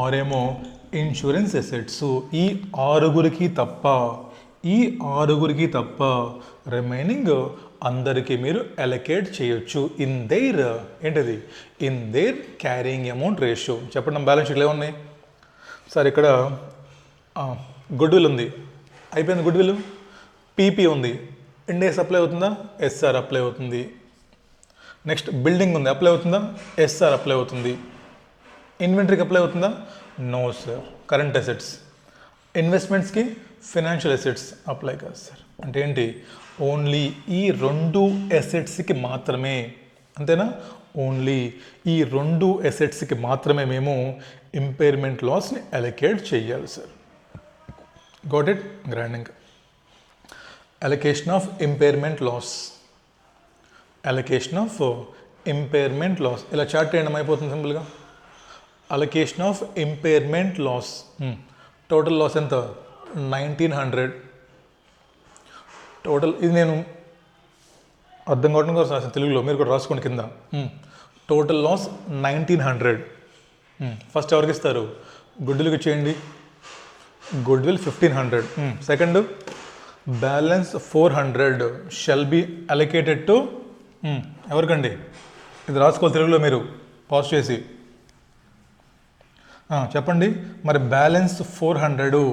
6 ఏమో ఇన్సూరెన్స్ ఎసెట్స్. ఈ ఆరుగురికి తప్ప రిమైనింగ్ అందరికీ మీరు అలొకేట్ చేయొచ్చు ఇన్ దేర్ ఏంటది? In there carrying amount ratio. చెప్పండి బ్యాలెన్స్ షీట్లు ఏమున్నాయి సార్? ఇక్కడ గుడ్ విల్ ఉంది, అయిపోయింది. Good will. పీపీ ఉంది, ఇండేస్ అప్లై అవుతుందా? ఎస్ఆర్ అప్లై అవుతుంది. నెక్స్ట్ బిల్డింగ్ ఉంది, అప్లై అవుతుందా? ఎస్ఆర్ అప్లై అవుతుంది. ఇన్వెంటరీకి అప్లై అవుతుందా? No sir. Current assets. ఇన్వెస్ట్మెంట్స్కి, ఫినాన్షియల్ అసెట్స్ అప్లై కాదు సార్. అంటే ఏంటి? ఓన్లీ ఈ 2 ఎసెట్స్కి మాత్రమే. అంతేనా? ఓన్లీ ఈ 2 ఎసెట్స్కి మాత్రమే మేము ఇంపైర్మెంట్ లాస్ని అలొకేట్ చేయాలి సార్. Got it? గ్రాండింగ్. Allocation of impairment loss. Allocation of impairment loss ఇలా చార్ట్ చేయడం అయిపోతుంది సింపుల్గా. Allocation of impairment loss. Total loss ఎంత? 1900. టోటల్ ఇది నేను అర్థం కావడం కోసం రాసిన తెలుగులో, మీరు కూడా రాసుకోండి కింద. Total loss 1900. ఫస్ట్ ఎవరికి ఇస్తారు? గుడ్విల్కి చేయండి. Goodwill 1500. Second balance 400 shall be allocated to ఎవరికండి? ఇది రాసుకోవాలి తెలుగులో, మీరు పాజ్ చేసి చెప్పండి. మరి బ్యాలెన్స్ 400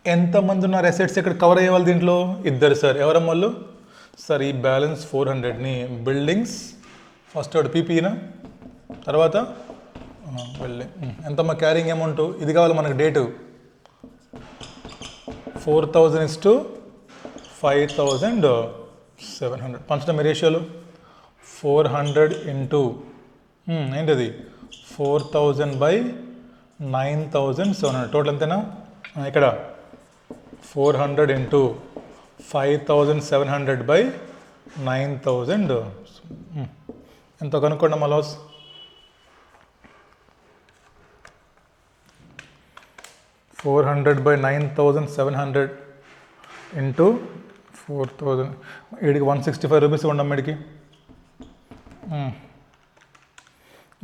ఎంతమంది ఉన్నారు అసెట్స్ ఇక్కడ కవర్ అయ్యేవాళ్ళు దీంట్లో? ఇద్దరు సార్. ఎవరమ్మ వాళ్ళు? సార్ ఈ బ్యాలెన్స్ 400ని బిల్డింగ్స్ ఫస్ట్ వాడు పీపీనా, తర్వాత బిల్డింగ్ ఎంతమ్మా క్యారింగ్ అమౌంట్? ఇది కావాలి మనకు డేటు. 4000 = 5700. పంచడం మీ రేషియోలో 400 ఇంటూ ఏంటది 4000/9700. టోటల్ ఎంతైనా ఇక్కడ 400 ఇంటూ 5700/9000. ఎంతో కనుక్కోండి అమ్మా లాస్. 400/9700 ఇంటూ 4000. వీడికి 165 రూపీస్ ఇవ్వండి అమ్మ.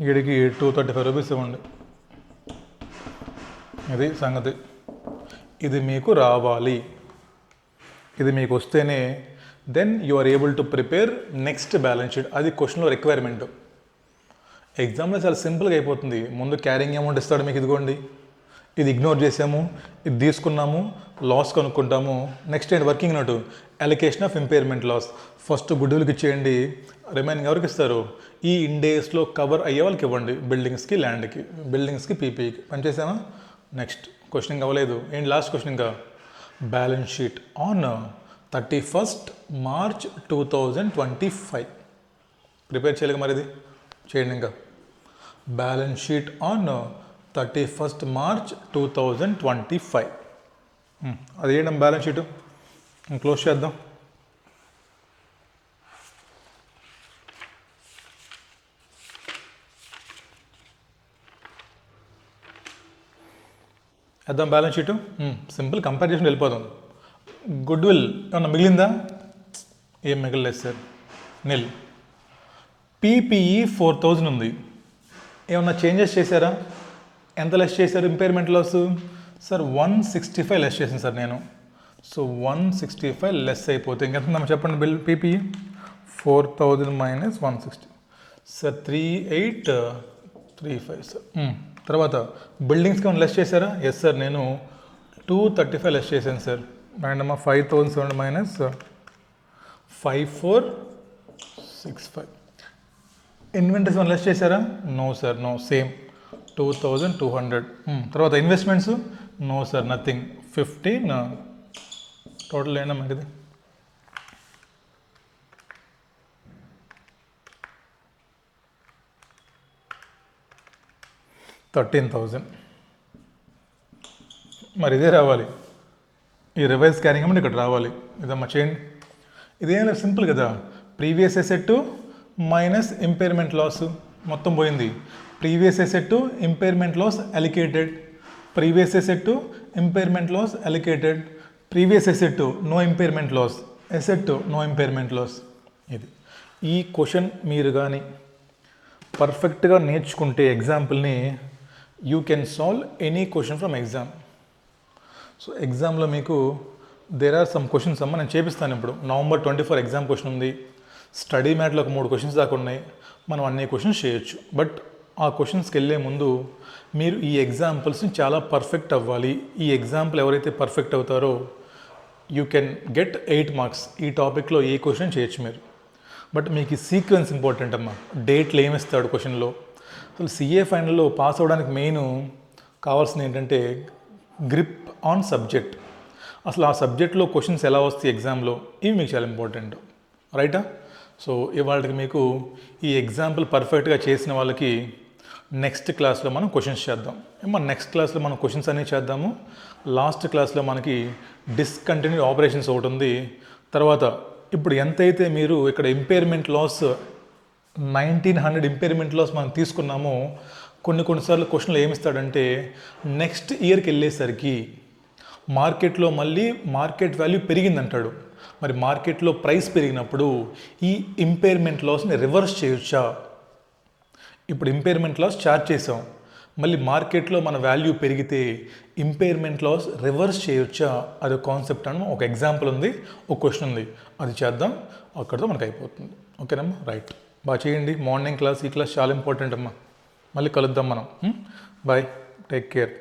వీడికి 235 రూపీస్ ఇవ్వండి. ఇది సంగతి. ఇది మీకు రావాలి. ఇది మీకు వస్తేనే then you are able to prepare next balance sheet. అది క్వశ్చన్లో రిక్వైర్మెంట్. ఎగ్జామ్లో చాలా సింపుల్గా అయిపోతుంది. ముందు క్యారింగ్ అమౌంట్ ఇస్తాడు మీకు, ఇదిగోండి ఇది ఇగ్నోర్ చేసాము, ఇది తీసుకున్నాము, లాస్ కనుక్కుంటాము. నెక్స్ట్ ఏంటి? Working note allocation of impairment loss. First గుడ్విల్కి ఇచ్చేయండి, రిమైనింగ్ ఎవరికి ఇస్తారు? ఈ ఇండేస్లో కవర్ అయ్యే వాళ్ళకి ఇవ్వండి. బిల్డింగ్స్కి, ల్యాండ్కి, బిల్డింగ్స్కి, పీపీకి. పనిచేసామా? నెక్స్ట్ క్వశ్చన్ అవ్వలేదు. ఏంటి లాస్ట్ క్వశ్చన్? ఇంకా balance sheet on 31st March 2025 prepare చేయలేక మరి ఇది చేయండి. ఇంకా balance sheet on 31st March 2025. అది ఏంటమ్మా బ్యాలెన్స్ షీటు? క్లోజ్ చేద్దాం. వేద్దాం బ్యాలెన్స్ షీటు. సింపుల్ కంపారిజన్ వెళ్ళిపోదాం. గుడ్విల్ ఏమన్నా మిగిలిందా? ఏం మిగలలేదు సార్, నిల్. పీపీఈ 4000 ఉంది. ఏమన్నా చేంజెస్ చేశారా? ఎంత లెస్ చేశారు ఇంపైర్మెంట్ లాస్? సార్ 165 లెస్ చేసాను సార్ నేను. సో 165 లెస్ అయిపోతే ఇంకెంత చెప్పండి బిల్? PPE 4000 - 160 sir 3835 sir. తర్వాత బిల్డింగ్స్కి ఏమైనా లెస్ చేశారా? ఎస్ సార్, నేను 235 లెస్ చేశాను సార్. అండ్ అమ్మా 5700 - 5465. ఇన్వెంటరీస్ ఏమైనా లెస్ చేశారా? No sir, no, same 2200. తర్వాత investments? No sir, nothing. 15 total ఏంటమ్మా ఇది? 13,000. మరి ఇదే రావాలి. ఈ రివైజ్ క్యారింగ్ అమౌంట్ ఇక్కడ రావాలి. ఇదమ్మా చేయండి. ఇదేం లేదు, సింపుల్ కదా. Previous asset minus impairment loss మొత్తం పోయింది. Previous asset impairment loss allocated, previous asset impairment loss allocated, previous asset no impairment loss, asset no impairment loss. ఇది ఈ క్వశ్చన్ మీరు కానీ పర్ఫెక్ట్గా నేర్చుకుంటే ఎగ్జాంపుల్ని you can solve any question from exam. So ఎగ్జామ్లో మీకు దేర్ ఆర్ సమ్ క్వశ్చన్స్ అమ్మ నేను చేపిస్తాను. ఇప్పుడు November 24 ఎగ్జామ్ క్వశ్చన్ ఉంది. స్టడీ మ్యాట్లో ఒక 3 క్వశ్చన్స్ దాకా ఉన్నాయి. మనం అన్ని క్వశ్చన్స్ చేయొచ్చు. బట్ ఆ క్వశ్చన్స్కి వెళ్ళే ముందు మీరు ఈ ఎగ్జాంపుల్స్ని చాలా పర్ఫెక్ట్ అవ్వాలి. ఈ ఎగ్జాంపుల్ ఎవరైతే పర్ఫెక్ట్ అవుతారో యూ కెన్ గెట్ 8 మార్క్స్. ఈ టాపిక్లో ఏ క్వశ్చన్ చేయొచ్చు మీరు. బట్ మీకు ఈ సీక్వెన్స్ ఇంపార్టెంట్ అమ్మా. డేట్లు ఏమిస్తాడు క్వశ్చన్లో. అసలు సిఏ ఫైనల్లో పాస్ అవ్వడానికి మెయిన్ కావాల్సింది ఏంటంటే గ్రిప్ ఆన్ సబ్జెక్ట్. అసలు ఆ సబ్జెక్ట్లో క్వశ్చన్స్ ఎలా వస్తాయి ఎగ్జామ్లో, ఇవి మీకు చాలా ఇంపార్టెంట్, రైటా? సో ఇవాళకి మీకు ఈ ఎగ్జాంపుల్ పర్ఫెక్ట్గా చేసిన వాళ్ళకి నెక్స్ట్ క్లాస్లో మనం క్వశ్చన్స్ చేద్దాం. మన నెక్స్ట్ క్లాస్లో మనం క్వశ్చన్స్ అనేవి చేద్దాము. లాస్ట్ క్లాస్లో మనకి డిస్కంటిన్యూడ్ ఆపరేషన్స్ ఒకటి ఉంది. తర్వాత ఇప్పుడు ఎంతైతే మీరు ఇక్కడ ఇంపైర్మెంట్ లాస్ 1900 ఇంపైర్మెంట్ లాస్ మనం తీసుకున్నామో కొన్నిసార్లు క్వశ్చన్లు ఏమిస్తాడంటే నెక్స్ట్ ఇయర్కి వెళ్ళేసరికి మార్కెట్లో మళ్ళీ మార్కెట్ వాల్యూ పెరిగిందంటాడు. మరి మార్కెట్లో ప్రైస్ పెరిగినప్పుడు ఈ ఇంపైర్మెంట్ లాస్ని రివర్స్ చేయొచ్చా? ఇప్పుడు ఇంపైర్మెంట్ లాస్ చార్జ్ చేసాం, మళ్ళీ మార్కెట్లో మన వాల్యూ పెరిగితే ఇంపైర్మెంట్ లాస్ రివర్స్ చేయొచ్చా? అది కాన్సెప్ట్ అని ఒక ఎగ్జాంపుల్ ఉంది, ఒక క్వశ్చన్ ఉంది, అది చేద్దాం, అక్కడితో మనకు అయిపోతుంది. ఓకేనమ్మా, రైట్, బాగా చేయండి. మార్నింగ్ క్లాస్, ఈ క్లాస్ చాలా ఇంపార్టెంట్ అమ్మా. మళ్ళీ కలుద్దాం మనం. Bye, take care.